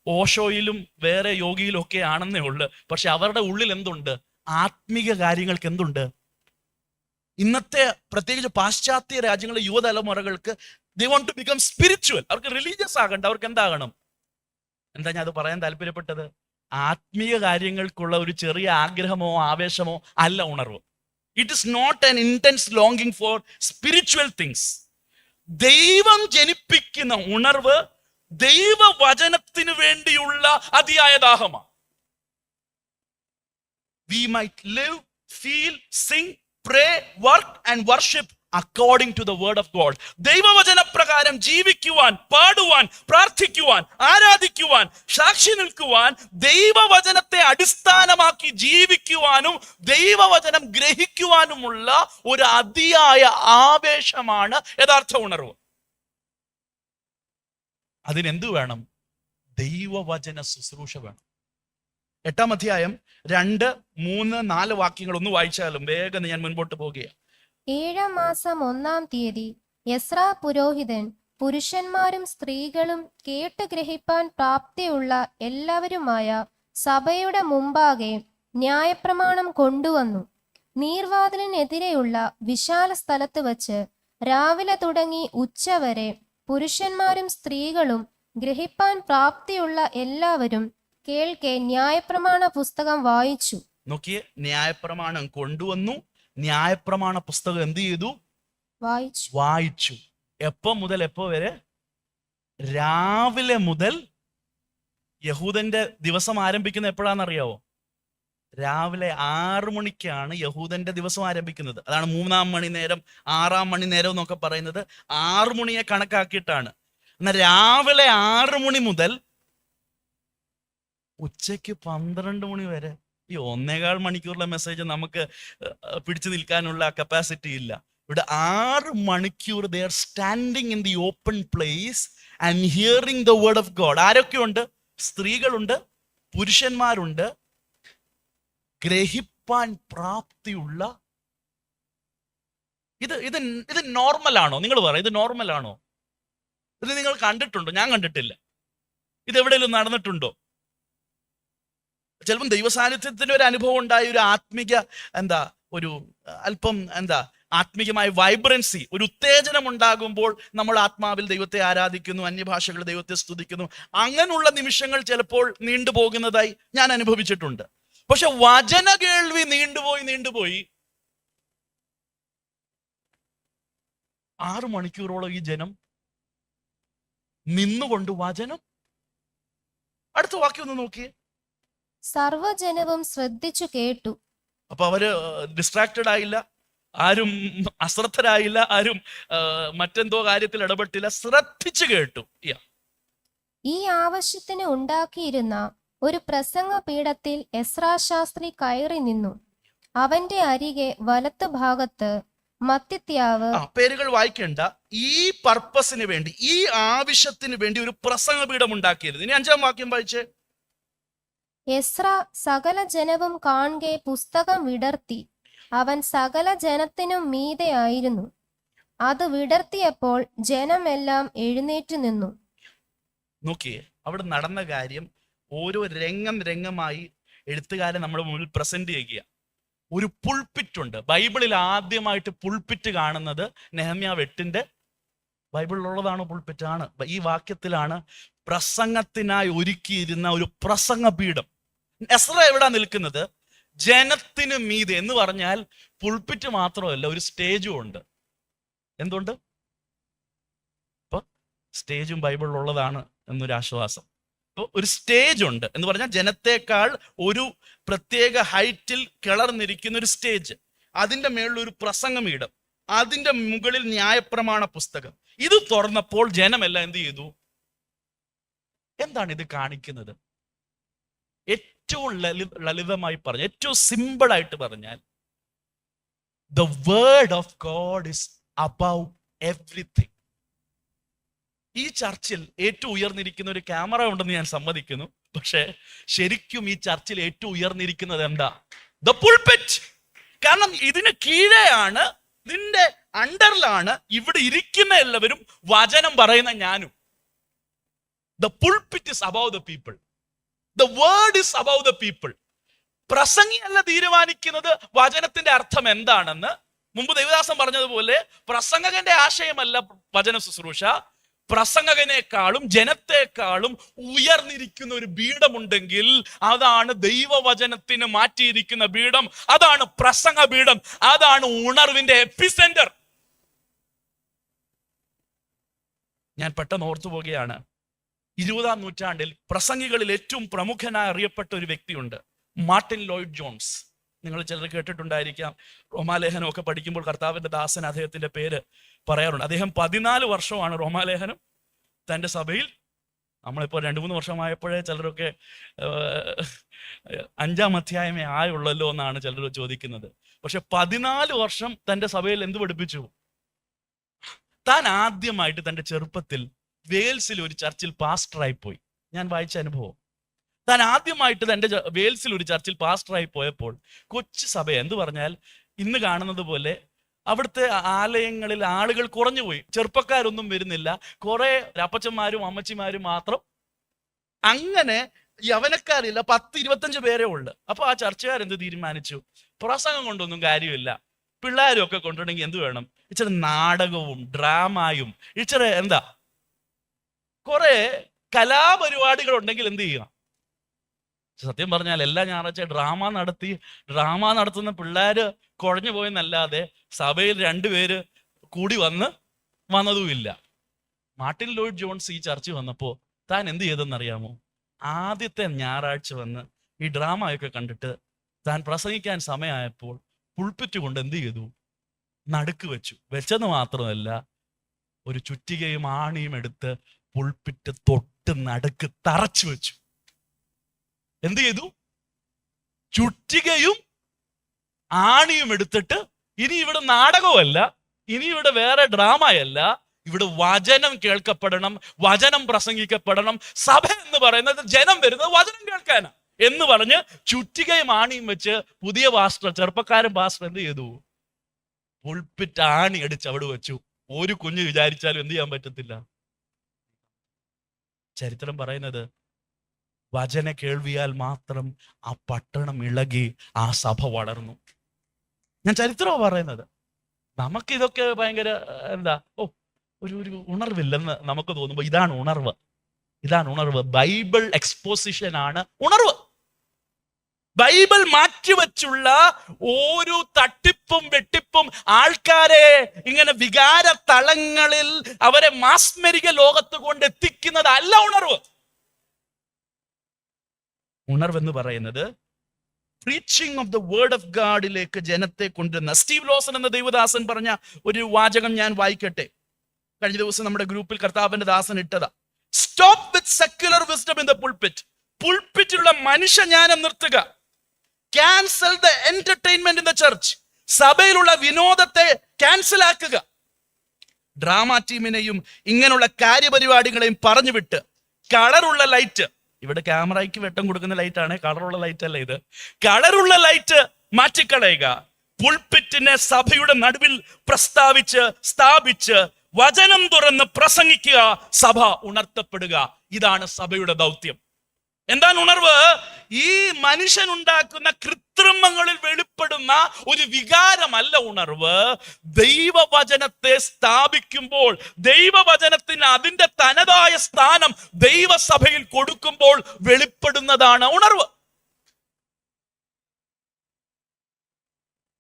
ഓഷോയിലും വേറെ യോഗിയിലും ഒക്കെ ആണെന്നേ ഉള്ളു. പക്ഷെ അവരുടെ ഉള്ളിൽ എന്തുണ്ട്? ആത്മീക കാര്യങ്ങൾക്ക് എന്തുണ്ട്? ഇന്നത്തെ പ്രത്യേകിച്ച് പാശ്ചാത്യ രാജ്യങ്ങളിലെ യുവതലമുറകൾക്ക് they want to become spiritual. അവർക്ക് റിലീജിയസ് ആകണ്ട. അവർക്ക് എന്താകണം? എന്താ ഞാൻ അത് പറയാൻ താല്പര്യപ്പെട്ടത്? ആത്മീയ കാര്യങ്ങൾക്കുള്ള ഒരു ചെറിയ ആഗ്രഹമോ ആവേശമോ അല്ല ഉണർവ്. It is not an intense ലോങ്ങിങ് ഫോർ സ്പിരിച്വൽ തിങ്സ്. ദൈവം ജനിപ്പിക്കുന്ന ഉണർവ് ദൈവവചനത്തിന് വേണ്ടിയുള്ള അതിയായ ദാഹമാണ്. We might live, feel, sing, pray, work and worship according to the word of God. ദൈവവചന പ്രകാരം ജീവിക്കുവാൻ, പാടുവാൻ, പ്രാർത്ഥിക്കുവാൻ, ആരാധിക്കുവാൻ, സാക്ഷി നിൽക്കുവാൻ, ദൈവവചനത്തെ അടിസ്ഥാനമാക്കി ജീവിക്കുവാനും ദൈവവചനം ഗ്രഹിക്കുവാനുമുള്ള ഒരു അതിയായ ആവേശമാണ് യഥാർത്ഥ ഉണർവ്. അതിനെന്ത് വേണം? ദൈവവചന ശുശ്രൂഷ വേണം. 8-ാം അധ്യായം 2, 3, 4 വാക്യങ്ങൾ ഒന്ന് വായിച്ചാലും വേഗം ഞാൻ മുൻപോട്ട് പോകുകയാണ്. 7-ാം മാസം 1-ാം തീയതി എസ്രാ പുരോഹിതൻ പുരുഷന്മാരും സ്ത്രീകളും കേട്ട് ഗ്രഹിപ്പാൻ പ്രാപ്തിയുള്ള എല്ലാവരുമായ സഭയുടെ മുമ്പാകെ ന്യായപ്രമാണം കൊണ്ടുവന്നു. നീർവാതിലിനെതിരെയുള്ള വിശാല സ്ഥലത്ത് വച്ച് രാവിലെ തുടങ്ങി ഉച്ചവരെ പുരുഷന്മാരും സ്ത്രീകളും ഗ്രഹിപ്പാൻ പ്രാപ്തിയുള്ള എല്ലാവരും കേൾക്കെ ന്യായപ്രമാണ പുസ്തകം വായിച്ചു. നോക്കിയേ, ന്യായപ്രമാണം കൊണ്ടുവന്നു. ന്യായപ്രമാണ പുസ്തകം എന്ത് ചെയ്തു? വായിച്ചു. എപ്പോ മുതൽ എപ്പോ വരെ? രാവിലെ മുതൽ. യഹൂദന്റെ ദിവസം ആരംഭിക്കുന്നത് എപ്പോഴാണെന്നറിയാവോ? രാവിലെ 6 മണിക്കാണ് യഹൂദന്റെ ദിവസം ആരംഭിക്കുന്നത്. അതാണ് 3-ാം മണി നേരം, 6-ാം മണി നേരം എന്നൊക്കെ പറയുന്നത് 6 മണിയെ കണക്കാക്കിയിട്ടാണ്. എന്നാൽ രാവിലെ 6 മണി മുതൽ ഉച്ചയ്ക്ക് 12 മണി വരെ ഈ 1.25 മണിക്കൂറിലെ മെസ്സേജ് നമുക്ക് പിടിച്ചു നിൽക്കാനുള്ള കപ്പാസിറ്റി ഇല്ല. ഇവിടെ 6 മണിക്കൂർ they are standing in the open place and hearing the word of God. ആരൊക്കെയുണ്ട്? സ്ത്രീകളുണ്ട്, പുരുഷന്മാരുണ്ട്, ഗ്രഹിപ്പാൻ പ്രാപ്തിയുള്ള. ഇത് നോർമലാണോ? നിങ്ങൾ പറ, ഇത് നോർമലാണോ? ഇത് നിങ്ങൾ കണ്ടിട്ടുണ്ടോ? ഞാൻ കണ്ടിട്ടില്ല. ഇത് എവിടെയെങ്കിലും നടന്നിട്ടുണ്ടോ? ചിലപ്പം ദൈവസാന്നിധ്യത്തിന് ഒരു അനുഭവം ഉണ്ടായ ഒരു ആത്മിക ഒരു അല്പം ആത്മീയമായ വൈബ്രൻസി, ഒരു ഉത്തേജനം ഉണ്ടാകുമ്പോൾ നമ്മൾ ആത്മാവിൽ ദൈവത്തെ ആരാധിക്കുന്നു, അന്യഭാഷകൾ ദൈവത്തെ സ്തുതിക്കുന്നു. അങ്ങനെയുള്ള നിമിഷങ്ങൾ ചിലപ്പോൾ നീണ്ടുപോകുന്നതായി ഞാൻ അനുഭവിച്ചിട്ടുണ്ട്. പക്ഷെ വചന കേൾവി നീണ്ടുപോയി 6 മണിക്കൂറോളം ഈ ജനം നിന്നുകൊണ്ട് വചനം. അടുത്ത വാക്യം ഒന്ന് നോക്കിയേ. സർവജനവും ശ്രദ്ധിച്ചു കേട്ടു. അപ്പൊ അവര് ഡിസ്ട്രാക്റ്റഡ് ആയില്ല, ആരും അശ്രദ്ധരായില്ല, ആരും മറ്റെന്തോ കാര്യത്തിൽ ഇടപെട്ടില്ല, ശ്രദ്ധിച്ചു കേട്ടു. ഈ ആവശ്യത്തിന് ഉണ്ടാക്കിയിരുന്ന ഒരു പ്രസംഗ പീഠത്തിൽ എസ്രാ ശാസ്ത്രി കയറി നിന്നു. അവന്റെ അരികെ വലത്ത് ഭാഗത്ത് മത്തിത്യാവ്. പേരുകൾ വായിക്കേണ്ട. ഈ പർപ്പസിന് വേണ്ടി, ഈ ആവശ്യത്തിന് വേണ്ടി ഒരു പ്രസംഗ പീഠം ഉണ്ടാക്കിയിരുന്നു. ഇനി 5-ാം വാക്യം വായിച്ചേ. എസ്രാ സകല ജനവും കാണെ പുസ്തകം വിടർത്തി. അവൻ സകല ജനത്തിനും മീതെ ആയിരുന്നു. അത് വിടർത്തിയപ്പോൾ ജനമെല്ലാം എഴുന്നേറ്റ് നിന്നു. നോക്കിയേ, അവിടെ നടന്ന കാര്യം ഓരോ രംഗമായി എഴുത്തുകാരൻ നമ്മുടെ മുന്നിൽ പ്രസന്റ് ചെയ്യുക. ഒരു പുൾപിറ്റ് ഉണ്ട്. ബൈബിളിൽ ആദ്യമായിട്ട് പുൾപിറ്റ് കാണുന്നത് നെഹമ്യാവ് 8-ന്റെ ബൈബിളിലുള്ളതാണ്. പുൾപിറ്റ് ആണ്. ഈ വാക്യത്തിലാണ് പ്രസംഗത്തിനായി ഒരുക്കിയിരുന്ന ഒരു പ്രസംഗപീഠം. എസ്രാ എവിടാ നിൽക്കുന്നത്? ജനത്തിന് മീതെ എന്ന് പറഞ്ഞാൽ പുൾപിറ്റ് മാത്രമല്ല, ഒരു സ്റ്റേജും ഉണ്ട്. എന്തുകൊണ്ട്? ഇപ്പൊ സ്റ്റേജും ബൈബിളിലുള്ളതാണ് എന്നൊരു ആശ്വാസം. ഇപ്പോൾ ഒരു സ്റ്റേജ് ഉണ്ട് എന്ന് പറഞ്ഞാൽ ജനത്തെക്കാൾ ഒരു പ്രത്യേക ഹൈറ്റിൽ കിളർന്നിരിക്കുന്ന ഒരു സ്റ്റേജ്, അതിൻ്റെ മേളിൽ ഒരു പ്രസംഗപീഠം, അതിൻ്റെ മുകളിൽ ന്യായപ്രമാണ പുസ്തകം. ഇത് തുറന്നപ്പോൾ ജനമെല്ലാം എന്ത് ചെയ്തു? എന്താണ് ഇത് കാണിക്കുന്നത്? ഏറ്റവും ലളിതമായി പറഞ്ഞ, ഏറ്റവും സിമ്പിൾ ആയിട്ട് പറഞ്ഞാൽ, the word of God is about everything. ഈ ചർച്ചിൽ ഏറ്റവും ഉയർന്നിരിക്കുന്ന ഒരു ക്യാമറ ഉണ്ടെന്ന് ഞാൻ സമ്മതിക്കുന്നു. പക്ഷെ ശരിക്കും ഈ ചർച്ചിൽ ഏറ്റവും ഉയർന്നിരിക്കുന്നത് എന്താ? The pulpit. കാരണം ഇതിന് കീഴെയാണ്, ഇതിന്റെ അണ്ടറിലാണ് ഇവിടെ ഇരിക്കുന്ന എല്ലാവരും, വചനം പറയുന്ന ഞാനും. The pulpit is about the people. The word is about the people. പ്രസംഗിയല്ല തീരുമാനിക്കുന്നത് വചനത്തിന്റെ അർത്ഥം എന്താണെന്ന്. മുമ്പ് ദേവദാസൻ പറഞ്ഞതുപോലെ പ്രസംഗകന്റെ ആശയമല്ല വചന ശുശ്രൂഷ. പ്രസംഗകനേക്കാളും ജനത്തെക്കാളും ഉയർന്നിരിക്കുന്ന ഒരു പീഠമുണ്ടെങ്കിൽ അതാണ് ദൈവവചനത്തിന് മാറ്റിയിരിക്കുന്ന പീഠം, അതാണ് പ്രസംഗ പീഠം, അതാണ് ഉണർവിന്റെ എപ്പിസെന്റർ. ഞാൻ പെട്ടെന്ന് ഓർത്തു പോവുകയാണ്, 20-ാം നൂറ്റാണ്ടിൽ പ്രസംഗികളിൽ ഏറ്റവും പ്രമുഖനായി അറിയപ്പെട്ട ഒരു വ്യക്തിയുണ്ട്, മാർട്ടിൻ ലോയ്ഡ് ജോൺസ്. നിങ്ങൾ ചിലർ കേട്ടിട്ടുണ്ടായിരിക്കാം. റോമാലേഖനമൊക്കെ പഠിക്കുമ്പോൾ കർത്താവിന്റെ ദാസൻ അദ്ദേഹത്തിന്റെ പേര് പറയാറുണ്ട്. അദ്ദേഹം 14 വർഷമാണ് റോമാലേഖനം തൻ്റെ സഭയിൽ. നമ്മളിപ്പോൾ 2-3 വർഷമായപ്പോഴേ ചിലരൊക്കെ 5-ാം അധ്യായമേ ആയുള്ളല്ലോ എന്നാണ് ചിലർ ചോദിക്കുന്നത്. പക്ഷെ 14 വർഷം തൻ്റെ സഭയിൽ എന്ത് പഠിപ്പിച്ചു? താൻ ആദ്യമായിട്ട് തൻ്റെ ചെറുപ്പത്തിൽ വെയിൽസിൽ ഒരു ചർച്ചിൽ പാസ്റ്ററായി പോയി. ഞാൻ വായിച്ച അനുഭവം. താൻ ആദ്യമായിട്ട് തൻ്റെ വെയിൽസിൽ ഒരു ചർച്ചിൽ പാസ്റ്ററായി പോയപ്പോൾ കൊച്ചു സഭ എന്ന് പറഞ്ഞാൽ ഇന്ന് കാണുന്നത് പോലെ അവിടുത്തെ ആലയങ്ങളിൽ ആളുകൾ കുറഞ്ഞുപോയി, ചെറുപ്പക്കാരൊന്നും വരുന്നില്ല, കുറെ അപ്പച്ചന്മാരും അമ്മച്ചിമാരും മാത്രം. അങ്ങനെ യവനക്കാരില്ല, 10-25 പേരേ ഉള്ളു. അപ്പൊ ആ ചർച്ചക്കാരെന്ത് തീരുമാനിച്ചു? പ്രസംഗം കൊണ്ടൊന്നും കാര്യമില്ല, പിള്ളേരും ഒക്കെ കൊണ്ടുണ്ടെങ്കിൽ എന്ത് വേണം? ഇച്ചിരി നാടകവും ഡ്രാമയും, ഇച്ചിരി എന്താ കുറെ കലാപരിപാടികൾ ഉണ്ടെങ്കിൽ എന്ത് ചെയ്യുക? സത്യം പറഞ്ഞാൽ എല്ലാ ഞായറാഴ്ച ഡ്രാമ നടത്തുന്ന പിള്ളേര് കുഴഞ്ഞു പോയെന്നല്ലാതെ സഭയിൽ 2 പേര് കൂടി വന്നതുമില്ല. മാർട്ടിൻ ലോയ്ഡ് ജോൺസ് ഈ ചർച്ച വന്നപ്പോൾ താൻ എന്ത് ചെയ്തെന്നറിയാമോ? ആദ്യത്തെ ഞായറാഴ്ച വന്ന് ഈ ഡ്രാമയൊക്കെ കണ്ടിട്ട് താൻ പ്രസംഗിക്കാൻ സമയമായപ്പോൾ പുൾപിറ്റ് കൊണ്ട് എന്ത് ചെയ്തു? നടുക്ക് വെച്ചെന്ന് മാത്രമല്ല, ഒരു ചുറ്റികയും ആണിയും എടുത്ത് പുൾപിറ്റ് തൊട്ട് നടുക്ക് തറച്ചു വെച്ചു. എന്ത് ചെയ്തു? ചുറ്റികയും ആണിയും എടുത്തിട്ട്, ഇനി ഇവിടെ നാടകമല്ല, ഇനി ഇവിടെ വേറെ ഡ്രാമയല്ല, ഇവിടെ വചനം കേൾക്കപ്പെടണം, വചനം പ്രസംഗിക്കപ്പെടണം. സഭ എന്ന് പറയുന്നത് ജനം വരുന്നത് വചനം കേൾക്കാനാ എന്ന് പറഞ്ഞ് ചുറ്റികയും ആണിയും വെച്ച് പുതിയ ചെറുപ്പക്കാരൻ പാസ്റ്റർ എന്ത് ചെയ്തു? പുൾപിറ്റ് ആണി അടിച്ച് അവിടെ വെച്ചു. ഒരു കുഞ്ഞ് വിചാരിച്ചാലും എന്ത് ചെയ്യാൻ പറ്റത്തില്ല. ചരിത്രം പറയുന്നത് വചന കേൾവിയാൽ മാത്രം ആ പട്ടണം ഇളകി ആ സഭ വളർന്നു. ഞാൻ ചരിത്രമാണ് പറയുന്നത്. നമുക്കിതൊക്കെ ഭയങ്കര എന്താ ഒരു ഉണർവില്ലെന്ന് നമുക്ക് തോന്നുമ്പോൾ ഇതാണ് ഉണർവ്. ഇതാണ് ഉണർവ്. ബൈബിൾ എക്സ്പോസിഷൻ ആണ് ഉണർവ്. ബൈബിൾ മാറ്റിവെച്ചുള്ള ഓരോ തട്ടിപ്പും വെട്ടിപ്പും ആൾക്കാരെ ഇങ്ങനെ വികാര തളങ്ങളിൽ അവരെ മാസ്മരിക ലോകത്ത് കൊണ്ട് എത്തിക്കുന്നതല്ല ഉണർവ്. ഉണർവെന്ന് പറയുന്നത് preaching of the word of ഗാഡിലേക്ക് ജനത്തെ കൊണ്ടുവരുന്ന. സ്റ്റീവ് ലോസൺ എന്ന ദൈവദാസൻ പറഞ്ഞ ഒരു വാചകം ഞാൻ വായിക്കട്ടെ. കഴിഞ്ഞ ദിവസം നമ്മുടെ ഗ്രൂപ്പിൽ കർത്താവിന്റെ ദാസൻ ഇട്ടതാ. Stop with secular wisdom in the pulpit. പുൾപിറ്റിലുള്ള മനുഷ്യജ്ഞാനം നിർത്തുക. Cancel the entertainment in the church. സഭയിലുള്ള വിനോദത്തെ ക്യാൻസൽ ആക്കുക. ഡ്രാമ ടീമിനെയും ഇങ്ങനെയുള്ള കാര്യപരിപാടികളെയും പറഞ്ഞു വിട്ട് കളറുള്ള ലൈറ്റ്, ഇവിടെ ക്യാമറയ്ക്ക് വെട്ടം കൊടുക്കുന്ന ലൈറ്റ് ആണ്, കളറുള്ള ലൈറ്റ് അല്ല ഇത്, കളറുള്ള ലൈറ്റ് മാറ്റിക്കളയുക. പുൾപിറ്റിനെ സഭയുടെ നടുവിൽ പ്രസ്താവിച്ച് സ്ഥാപിച്ച് വചനം തുറന്ന് പ്രസംഗിക്കുക. സഭ ഉണർത്തപ്പെടുക. ഇതാണ് സഭയുടെ ദൗത്യം. എന്താണ് ഉണർവ്? ഈ മനുഷ്യനുണ്ടാക്കുന്ന കൃത്രിമങ്ങളിൽ വെളിപ്പെടുന്ന ഒരു വികാരമല്ല ഉണർവ്. ദൈവവചനത്തെ സ്ഥാപിക്കുമ്പോൾ, ദൈവവചനത്തിന് അതിൻ്റെ തനതായ സ്ഥാനം ദൈവസഭയിൽ കൊടുക്കുമ്പോൾ വെളിപ്പെടുന്നതാണ് ഉണർവ്.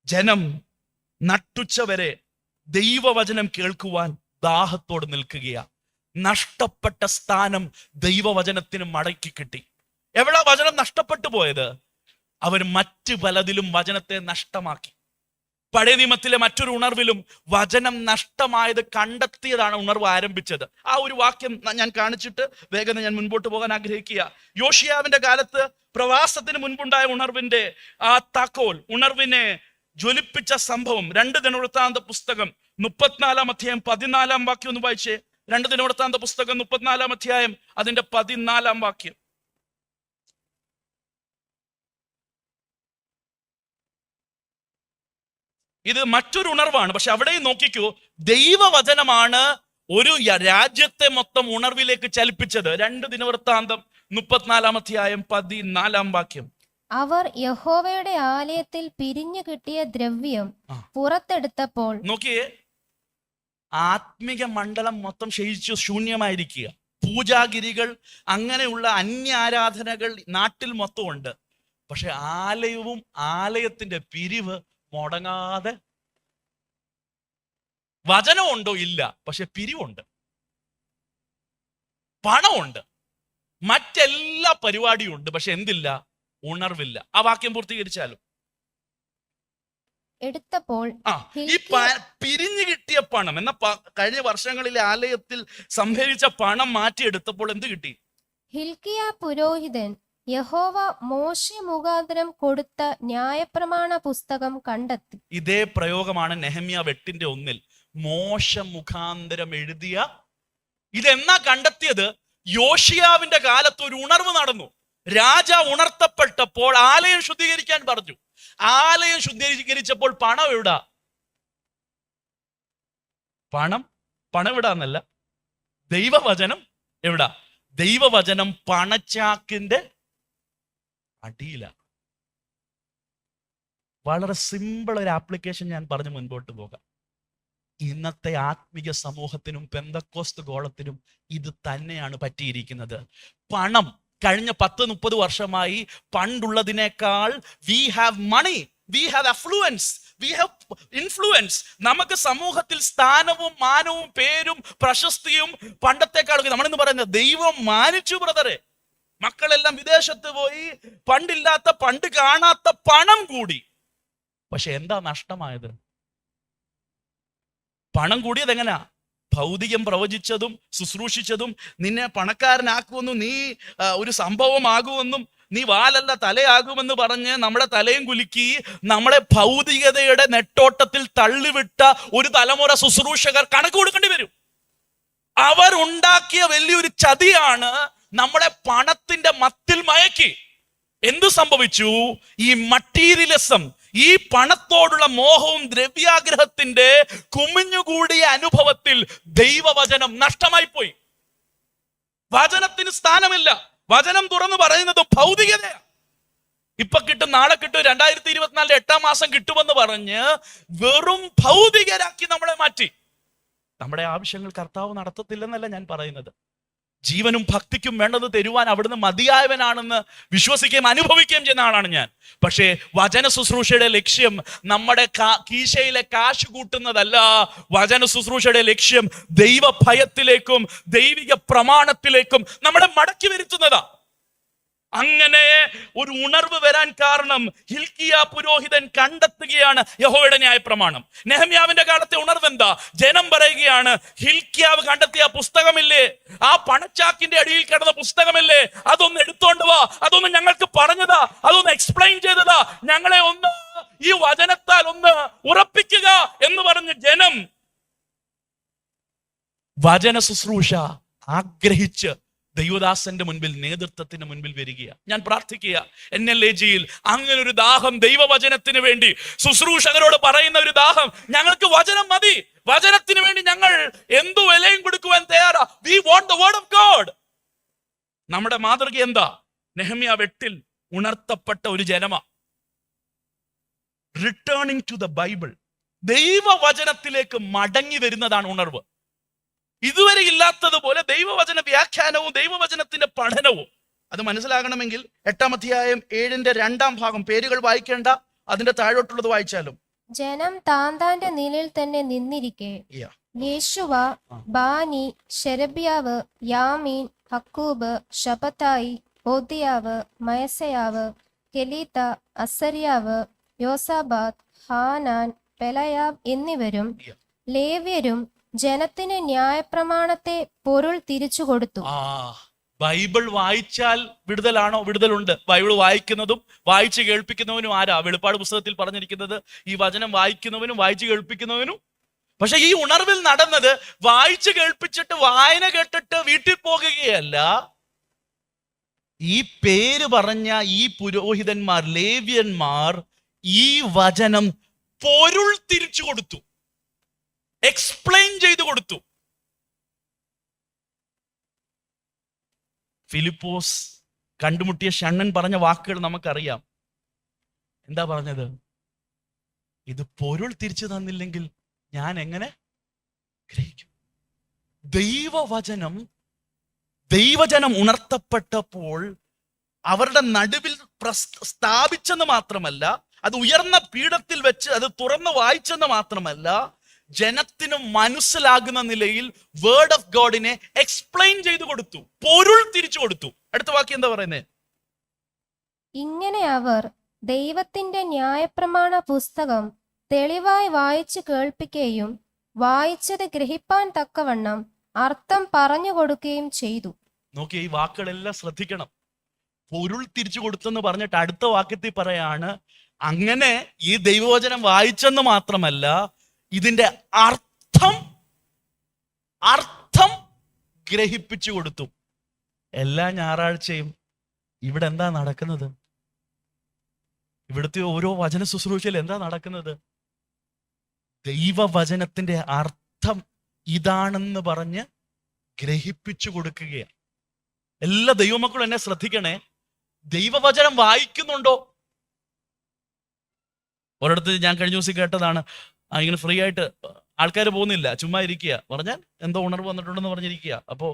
ജനം നട്ടുച്ചവരെ ദൈവവചനം കേൾക്കുവാൻ ദാഹത്തോട് നിൽക്കുകയാ. നഷ്ടപ്പെട്ട സ്ഥാനം ദൈവവചനത്തിന് മടക്കി കിട്ടി. എവിടെ വചനം നഷ്ടപ്പെട്ടു പോയത്? അവർ മറ്റു പലതിലും വചനത്തെ നഷ്ടമാക്കി. പഴയ നിയമത്തിലെ മറ്റൊരു ഉണർവിലും വചനം നഷ്ടമായത് കണ്ടെത്തിയതാണ് ഉണർവ് ആരംഭിച്ചത്. ആ ഒരു വാക്യം ഞാൻ കാണിച്ചിട്ട് വേഗം ഞാൻ മുൻപോട്ട് പോകാൻ ആഗ്രഹിക്കുക. യോശിയാവിന്റെ കാലത്ത് പ്രവാസത്തിന് മുൻപുണ്ടായ ഉണർവിന്റെ ആ താക്കോൽ, ഉണർവിനെ ജ്വലിപ്പിച്ച സംഭവം 2 ദിനവൃത്താന്ത പുസ്തകം 34 അധ്യായം 14 വാക്യം ഒന്ന് വായിച്ചേ. 2 ദിനവൃത്താന്ത പുസ്തകം 34 അധ്യായം അതിന്റെ 14 വാക്യം. ഇത് മറ്റൊരു ഉണർവാണ്. പക്ഷെ അവിടെയും നോക്കിക്കൂ, ദൈവവചനമാണ് ഒരു രാജ്യത്തെ മൊത്തം ഉണർവിലേക്ക് ചലിപ്പിച്ചത്. 2 ദിനവൃത്താന്തം 34 അധ്യായം 14 വാക്യം. അവർ യഹോവയുടെ ആലയത്തിൽ പിരിഞ്ഞു കിട്ടിയ ദ്രവ്യം പുറത്തെടുത്തപ്പോൾ, നോക്കിയേ, ആത്മിക മണ്ഡലം മൊത്തം ക്ഷയിച്ചു ശൂന്യമായിരിക്കുക. പൂജാഗിരികൾ, അങ്ങനെയുള്ള അന്യാരാധനകൾ നാട്ടിൽ മൊത്തം ഉണ്ട്. പക്ഷെ ആലയവും ആലയത്തിന്റെ പിരിവ് മുടങ്ങാതെ. വചനമുണ്ടോ? ഇല്ല. പക്ഷെ പിരിവുണ്ട്, പണമുണ്ട്, മറ്റെല്ലാ പരിപാടിയും ഉണ്ട്. പക്ഷെ എന്തില്ല? ഉണർവില്ല. ആ വാക്യം പൂർത്തീകരിച്ചാലും. എടുത്തപ്പോൾ ഈ പിരിഞ്ഞു കിട്ടിയ പണം എന്ന കഴിഞ്ഞ വർഷങ്ങളിലെ ആലയത്തിൽ സംഭരിച്ച പണം മാറ്റിയെടുത്തപ്പോൾ എന്ത് കിട്ടി? ഹിൽക്കിയ പുരോഹിതൻ യഹോവ മോശെ മുഖാന്തരം കൊടുത്ത ന്യായപ്രമാണ പുസ്തകം കണ്ടെത്തി. ഇതേ പ്രയോഗമാണ് നെഹമ്യ 8:1 മോശ മുഖാന്തരം എഴുതിയ. ഇതെന്നാ കണ്ടെത്തിയത്? യോശിയാവിന്റെ കാലത്ത് ഒരു ഉണർവ് നടന്നു. രാജാവ് ഉണർത്തപ്പെട്ടപ്പോൾ ആലയം ശുദ്ധീകരിക്കാൻ പറഞ്ഞു. ആലയം ശുദ്ധീകരിച്ചപ്പോൾ പണം എവിടാ? പണം എവിടാന്നല്ല, ദൈവവചനം എവിടാ? ദൈവവചനം പണച്ചാക്കിന്റെ അടിയില. വളരെ സിമ്പിൾ ഒരു ആപ്ലിക്കേഷൻ ഞാൻ പറഞ്ഞ് മുൻപോട്ട് പോകാം. ഇന്നത്തെ ആത്മീയ സമൂഹത്തിനും പെന്തക്കോസ്ത് ഗോളത്തിനും ഇത് തന്നെയാണ് പറ്റിയിരിക്കുന്നത്. പണം കഴിഞ്ഞ 10-30 വർഷമായി പണ്ടുള്ളതിനേക്കാൾ we have money, we have affluence, we have influence. നമുക്ക് സമൂഹത്തിൽ സ്ഥാനവും മാനവും പേരും പ്രശസ്തിയും പണ്ടത്തെക്കാൾ. നമ്മളിന്ന് പറയുന്നത് ദൈവം മാനിച്ചു ബ്രദറെ. മക്കളെല്ലാം വിദേശത്ത് പോയി, പണ്ടില്ലാത്ത, പണ്ട് കാണാത്ത പണം കൂടി. പക്ഷെ എന്താ നഷ്ടമായത്? പണം കൂടിയത് എങ്ങനാ? ഭൗതികം പ്രവചിച്ചതും ശുശ്രൂഷിച്ചതും നിന്നെ പണക്കാരനാക്കുമെന്നും നീ ഒരു സംഭവമാകുമെന്നും നീ വാലല്ല തലയാകുമെന്ന് പറഞ്ഞ് നമ്മളെ തലയും കുലുക്കി നമ്മളെ ഭൗതികതയുടെ നെട്ടോട്ടത്തിൽ തള്ളിവിട്ട ഒരു തലമുറ ശുശ്രൂഷകർ കണക്ക് കൊടുക്കേണ്ടി വരും. അവർ ഉണ്ടാക്കിയ വലിയൊരു ചതിയാണ് നമ്മളെ പണത്തിന്റെ മത്തിൽ മയക്കി. എന്തു സംഭവിച്ചു? ഈ മട്ടീരിയലിസം, ഈ പണത്തോടുള്ള മോഹവും ദ്രവ്യാഗ്രഹത്തിന്റെ കുമിഞ്ഞുകൂടിയ അനുഭവത്തിൽ ദൈവവചനം നഷ്ടമായി പോയി. വചനത്തിന് സ്ഥാനമില്ല. വചനം തുറന്നു പറയുന്നത് ഭൗതികതയാണ്. ഇപ്പൊ കിട്ടും, നാളെ കിട്ടും, 2024 8-ാം മാസം കിട്ടുമെന്ന് പറഞ്ഞ് വെറും ഭൗതികരാക്കി നമ്മളെ മാറ്റി. നമ്മുടെ ആവശ്യങ്ങൾ കർത്താവ് നടത്തത്തില്ലെന്നല്ല ഞാൻ പറയുന്നത്. ജീവനും ഭക്തിക്കും വേണ്ടത് തരുവാൻ അവിടുന്ന് മതിയായവനാണെന്ന് വിശ്വസിക്കുകയും അനുഭവിക്കുകയും ചെയ്യുന്ന ആളാണ് ഞാൻ. പക്ഷേ വചന ശുശ്രൂഷയുടെ ലക്ഷ്യം നമ്മുടെ കീശയിലെ കാശ് കൂട്ടുന്നതല്ല. വചന ശുശ്രൂഷയുടെ ലക്ഷ്യം ദൈവ ഭയത്തിലേക്കും ദൈവിക പ്രമാണത്തിലേക്കും നമ്മളെ മടക്കി വരുത്തുന്നതാ. അങ്ങനെ ഒരു ഉണർവ് വരാൻ കാരണം ഹിൽക്കിയ പുരോഹിതൻ കണ്ടെത്തുകയാണ് യഹോവയുടെ ന്യായപ്രമാണം. നെഹമ്യാവിന്റെ കാലത്തെ ഉണർവ് എന്താ? ജനം പറയുകയാണ്, ഹിൽക്കിയാവ് കണ്ടെത്തിയ പുസ്തകമില്ലേ, ആ പണച്ചാക്കിന്റെ അടിയിൽ കിടന്ന പുസ്തകമില്ലേ, അതൊന്ന് എടുത്തോണ്ട് വാ, അതൊന്ന് ഞങ്ങൾക്ക് പറഞ്ഞതാ, അതൊന്ന് എക്സ്പ്ലെയിൻ ചെയ്തതാ, ഞങ്ങളെ ഒന്ന് ഈ വചനത്താൽ ഒന്ന് ഉറപ്പിക്കുക എന്ന് പറഞ്ഞ് ജനം വചന ശുശ്രൂഷ ആഗ്രഹിച്ച് ദൈവദാസന്റെ മുൻപിൽ, നേതൃത്വത്തിന് മുൻപിൽ വരികയാണ്. ഞാൻ പ്രാർത്ഥിക്കുക, NLAGയിൽ അങ്ങനെ ഒരു ദാഹം, ദൈവവചനത്തിന് വേണ്ടി ശുശ്രൂഷകരോട് പറയുന്ന ഒരു ദാഹം. ഞങ്ങൾക്ക് വചനം മതി, വചനത്തിന് വേണ്ടി ഞങ്ങൾ എന്തു വിലയും കൊടുക്കുവാൻ തയ്യാറാ. We want the word of God. നമ്മുടെ മാതൃക എന്താ? നെഹമ്യാവ് 8-ൽ ഉണർത്തപ്പെട്ട ഒരു ജനമാ. റിട്ടേണിംഗ് ടു ദ ബൈബിൾ, ദൈവവചനത്തിലേക്ക് മടങ്ങി വരുന്നതാണ് ഉണർവ്. ഇതുവരെ ഇല്ലാത്തതുപോലെ ദൈവവചന വ്യാഖ്യാനവും ദൈവവചനത്തിന്റെ പഠനവും. അത് മനസ്സിലാകണമെങ്കിൽ 8-ാം അധ്യായം 7-ന്റെ 2-ാം ഭാഗം, പേരുകൾ വായിക്കേണ്ട, അതിന്റെ താഴോട്ടുള്ളത് വായിച്ചാലും. ജനം താന്താന്റെ നിലയിൽ തന്നെ നിന്നിരിക്കെ യേശുവ, ബാനി, ശെരബ്യാവ്, യാമീൻ, ഹക്കൂബ്, ശബത്തായി, ഓദിയാവ്, മയസയാവ്, കെലീത്ത, അസര്യാവ്, യോസാബാദ്, ഹാനാൻ, പെലയാബ് എന്നിവരും ലേവ്യരും ജനത്തിന് ന്യായപ്രമാണത്തെ പൊരുൾ തിരിച്ചു കൊടുത്തു. ബൈബിൾ വായിച്ചാൽ വിടുതലാണോ? വിടുതലുണ്ട്. ബൈബിൾ വായിക്കുന്നതും വായിച്ചു കേൾപ്പിക്കുന്നവനും ആരാ? വെളിപ്പാട് പുസ്തകത്തിൽ പറഞ്ഞിരിക്കുന്നത് ഈ വചനം വായിക്കുന്നവനും വായിച്ചു കേൾപ്പിക്കുന്നവനും. പക്ഷെ ഈ ഉണർവിൽ നടന്നത് വായിച്ചു കേൾപ്പിച്ചിട്ട് വായന കേട്ടിട്ട് വീട്ടിൽ പോകുകയല്ല. ഈ പേര് പറഞ്ഞ ഈ പുരോഹിതന്മാർ, ലേവ്യന്മാർ ഈ വചനം പൊരുൾ തിരിച്ചു കൊടുത്തു, എക്സ്പ്ലെയിൻ ചെയ്തു കൊടുത്തു. ഫിലിപ്പോസ് കണ്ടുമുട്ടിയ ഷണ്ണൻ പറഞ്ഞ വാക്കുകൾ നമുക്കറിയാം. എന്താ പറഞ്ഞത്? ഇത് പൊരുൾ തിരിച്ചു തന്നില്ലെങ്കിൽ ഞാൻ എങ്ങനെ ഗ്രഹിക്കും? ദൈവജനം ഉണർത്തപ്പെട്ടപ്പോൾ അവരുടെ നടുവിൽ സ്ഥാപിച്ചെന്ന് മാത്രമല്ല, അത് ഉയർന്ന പീഠത്തിൽ വെച്ച് അത് തുറന്ന് വായിച്ചെന്ന് മാത്രമല്ല, ജനത്തിന് മനസ്സിലാകുന്ന നിലയിൽ വേർഡ് ഓഫ് ഗോഡിനെ എക്സ്പ്ലെയിൻ ചെയ്തു കൊടുത്തു, പൊരുൾ തിരിച്ചു കൊടുത്തു. അടുത്ത വാക്യം എന്താ പറയുന്നത്? ഇങ്ങനെ അവർ ദൈവത്തിന്റെ ന്യായപ്രമാണ പുസ്തകം തെളിവായി വായിച്ചു കേൾപ്പിക്കുകയും വായിച്ചത് ഗ്രഹിപ്പാൻ തക്കവണ്ണം അർത്ഥം പറഞ്ഞു കൊടുക്കുകയും ചെയ്തു. നോക്കിയ ഈ വാക്കുകളെല്ലാം ശ്രദ്ധിക്കണം. പൊരുൾ തിരിച്ചു കൊടുത്തെന്ന് പറഞ്ഞിട്ട് അടുത്ത വാക്യത്തിൽ പറയാണ്, അങ്ങനെ ഈ ദൈവവചനം വായിച്ചെന്ന് മാത്രമല്ല, ഇതിന്റെ അർത്ഥം ഗ്രഹിപ്പിച്ചു കൊടുത്തു. എല്ലാ ഞായറാഴ്ചയും ഇവിടെ എന്താ നടക്കുന്നത്? ഇവിടുത്തെ ഓരോ വചന ശുശ്രൂഷയിൽ എന്താ നടക്കുന്നത്? ദൈവവചനത്തിന്റെ അർത്ഥം ഇതാണെന്ന് പറഞ്ഞ് ഗ്രഹിപ്പിച്ചു കൊടുക്കുകയാണ്. എല്ലാ ദൈവമക്കളും എന്നെ ശ്രദ്ധിക്കണേ. ദൈവവചനം വായിക്കുന്നുണ്ടോ? ഒരിടത്ത് ഞാൻ കഴിഞ്ഞ ദിവസം കേട്ടതാണ്, ഇങ്ങനെ ഫ്രീ ആയിട്ട് ആൾക്കാർ പോകുന്നില്ല, ചുമ്മാ ഇരിക്കുക. പറഞ്ഞാൽ എന്തോ ഉണർവ് വന്നിട്ടുണ്ടെന്ന് പറഞ്ഞിരിക്കുക. അപ്പോൾ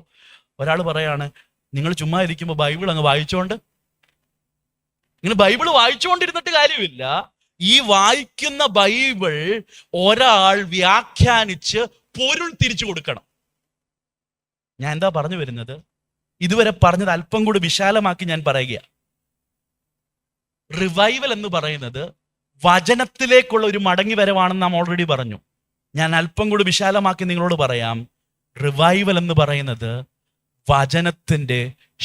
ഒരാൾ പറയാണ്, നിങ്ങൾ ചുമ്മാ ഇരിക്കുമ്പോൾ ബൈബിൾ അങ്ങ് വായിച്ചോണ്ട്. ഇങ്ങനെ ബൈബിൾ വായിച്ചുകൊണ്ടിരുന്നിട്ട് കാര്യമില്ല. ഈ വായിക്കുന്ന ബൈബിൾ ഒരാൾ വ്യാഖ്യാനിച്ച് പൊരുൾ തിരിച്ചു കൊടുക്കണം. ഞാൻ എന്താ പറഞ്ഞു വരുന്നത്? ഇതുവരെ പറഞ്ഞത് അല്പം കൂടി വിശാലമാക്കി ഞാൻ പറയുക. റിവൈവൽ എന്ന് പറയുന്നത് വചനത്തിലേക്കുള്ള ഒരു മടങ്ങി വരവാണെന്ന് നാം ഓൾറെഡി പറഞ്ഞു. ഞാൻ അല്പം കൂടി വിശാലമാക്കി നിങ്ങളോട് പറയാം. റിവൈവൽ എന്ന് പറയുന്നത് വചനത്തിന്റെ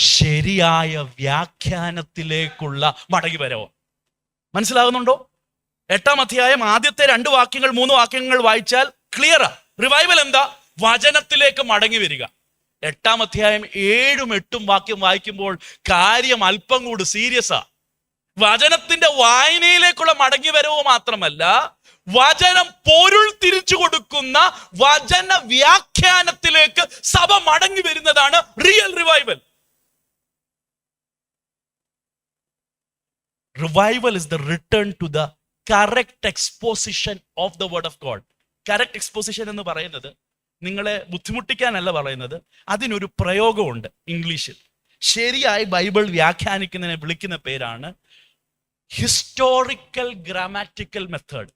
ശരിയായ വ്യാഖ്യാനത്തിലേക്കുള്ള മടങ്ങി വരവ്. മനസ്സിലാകുന്നുണ്ടോ? 8-ാം അധ്യായം ആദ്യത്തെ 2 വാക്യങ്ങൾ 3 വാക്യങ്ങൾ വായിച്ചാൽ ക്ലിയറാ. റിവൈവൽ എന്താ? വചനത്തിലേക്ക് മടങ്ങി വരിക. 8-ാം അധ്യായം 7ഉം 8ഉം വാക്യം വായിക്കുമ്പോൾ കാര്യം അല്പം കൂടി സീരിയസാ. വചനത്തിന്റെ വായനയിലേക്കുള്ള മടങ്ങി വരവ് മാത്രമല്ല, വചനം പൊരുൾ തിരിച്ചു കൊടുക്കുന്ന വചന വ്യാഖ്യാനത്തിലേക്ക് സഭ മടങ്ങി വരുന്നതാണ് real revival. Revival is the return to the correct exposition of the word of God. Correct exposition എന്ന് പറയുന്നത് നിങ്ങളെ ബുദ്ധിമുട്ടിക്കാനല്ല പറയുന്നത്, അതിനൊരു പ്രയോഗമുണ്ട് ഇംഗ്ലീഷിൽ. ശരിയായി ബൈബിൾ വ്യാഖ്യാനിക്കുന്നതിനെ വിളിക്കുന്ന പേരാണ് ഹിസ്റ്റോറിക്കൽ ഗ്രാമാറ്റിക്കൽ മെത്തേഡ്.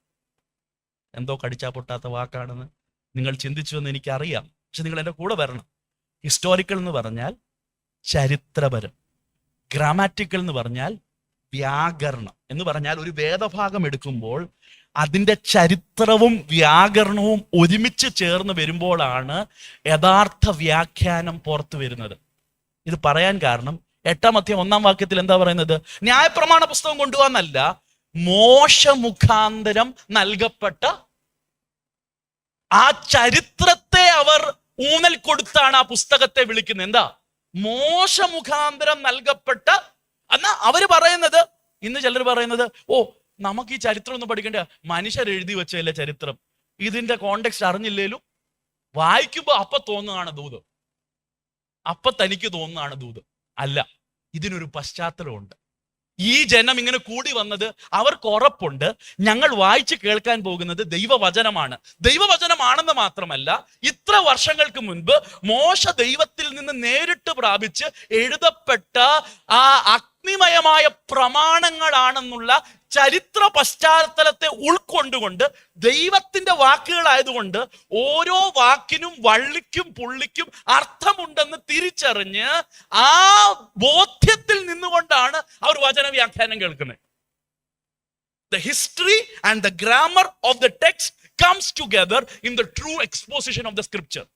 എന്തോ കടിച്ചാ പൊട്ടാത്ത വാക്കാണെന്ന് നിങ്ങൾ ചിന്തിച്ചു എന്ന് എനിക്കറിയാം, പക്ഷെ നിങ്ങൾ എൻ്റെ കൂടെ വരണം. ഹിസ്റ്റോറിക്കൽ എന്ന് പറഞ്ഞാൽ ചരിത്രപരം, ഗ്രാമാറ്റിക്കൽ എന്ന് പറഞ്ഞാൽ വ്യാകരണം. എന്ന് പറഞ്ഞാൽ ഒരു വേദഭാഗം എടുക്കുമ്പോൾ അതിൻ്റെ ചരിത്രവും വ്യാകരണവും ഒരുമിച്ച് ചേർന്ന് വരുമ്പോഴാണ് യഥാർത്ഥ വ്യാഖ്യാനം പുറത്തു വരുന്നത്. ഇത് പറയാൻ കാരണം 8-ാം അധ്യായം 1-ാം വാക്യത്തിൽ എന്താ പറയുന്നത്? ന്യായപ്രമാണ പുസ്തകം കൊണ്ടുപോകാന്നല്ല, മോശ മുഖാന്തരം നൽകപ്പെട്ട ആ ചരിത്രത്തെ അവർ ഊന്നൽ കൊടുത്താണ് ആ പുസ്തകത്തെ വിളിക്കുന്നത്. എന്താ? മോശ മുഖാന്തരം നൽകപ്പെട്ട. എന്നാ അവര് പറയുന്നത്, ഇന്ന് ചിലർ പറയുന്നത്, ഓ നമുക്ക് ഈ ചരിത്രം ഒന്നും പഠിക്കണ്ട, മനുഷ്യർ എഴുതി വെച്ചല്ലേ ചരിത്രം, ഇതിന്റെ കോണ്ടെക്സ്റ്റ് അറിഞ്ഞില്ലേലും വായിക്കുമ്പോ അപ്പൊ തോന്നുകയാണ് ദൂത്, അപ്പൊ തനിക്ക് തോന്നുകയാണ് ദൂത്. അല്ല, ഇതിനൊരു പശ്ചാത്തലമുണ്ട്. ഈ ജനം ഇങ്ങനെ കൂടി വന്നത് അവർക്ക് ഉറപ്പുണ്ട്, ഞങ്ങൾ വായിച്ച് കേൾക്കാൻ പോകുന്നത് ദൈവവചനമാണ്. ദൈവവചനമാണെന്ന് മാത്രമല്ല, ഇത്ര വർഷങ്ങൾക്ക് മുൻപ് മോശ ദൈവത്തിൽ നിന്ന് നേരിട്ട് പ്രാപിച്ച് എഴുതപ്പെട്ട ആ അഗ്നിമയമായ പ്രമാണങ്ങളാണെന്നുള്ള ചരിത്ര പശ്ചാത്തലത്തെ ഉൾക്കൊണ്ടുകൊണ്ട് ദൈവത്തിന്റെ വാക്കുകളായതുകൊണ്ട് ഓരോ വാക്കിനും വള്ളിക്കും പുള്ളിക്കും അർത്ഥമുണ്ടെന്ന് തിരിച്ചറിഞ്ഞ് ആ ബോധ്യത്തിൽ നിന്നുകൊണ്ടാണ് അവർ വചന വ്യാഖ്യാനം കേൾക്കുന്നത്. The history and the grammar of the text comes together in the true exposition of the scripture.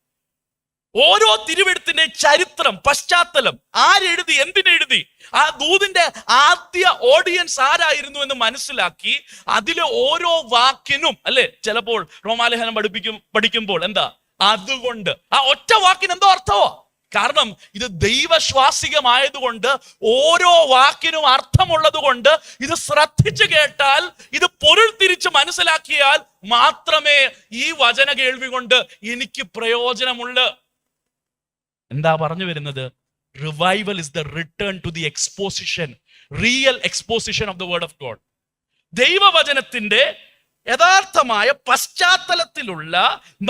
ഓരോ തിരുവെഴുത്തിന്റെ ചരിത്രം, പശ്ചാത്തലം, ആരെഴുതി, എന്തിനെഴുതി, ആ ദൂതിന്റെ ആദ്യ ഓഡിയൻസ് ആരായിരുന്നു എന്ന് മനസ്സിലാക്കി അതിലെ ഓരോ വാക്കിനും, അല്ലെ, ചിലപ്പോൾ റോമാലേഖനം പഠിക്കുമ്പോൾ എന്താ, അതുകൊണ്ട് ആ ഒറ്റ വാക്കിന് എന്തോ അർത്ഥമോ. കാരണം ഇത് ദൈവശ്വാസികമായതുകൊണ്ട്, ഓരോ വാക്കിനും അർത്ഥമുള്ളത് കൊണ്ട് ഇത് ശ്രദ്ധിച്ചു കേട്ടാൽ, ഇത് പൊരുൾ തിരിച്ച് മനസ്സിലാക്കിയാൽ മാത്രമേ ഈ വചന കേൾവി കൊണ്ട് എനിക്ക് പ്രയോജനമുള്ളൂ. എന്താ പറഞ്ഞു വരുന്നത്? Revival is the return to the exposition, real exposition of the word of God. ദൈവവചനത്തിന്റെ യഥാർത്ഥമായ പശ്ചാത്തലത്തിലുള്ള,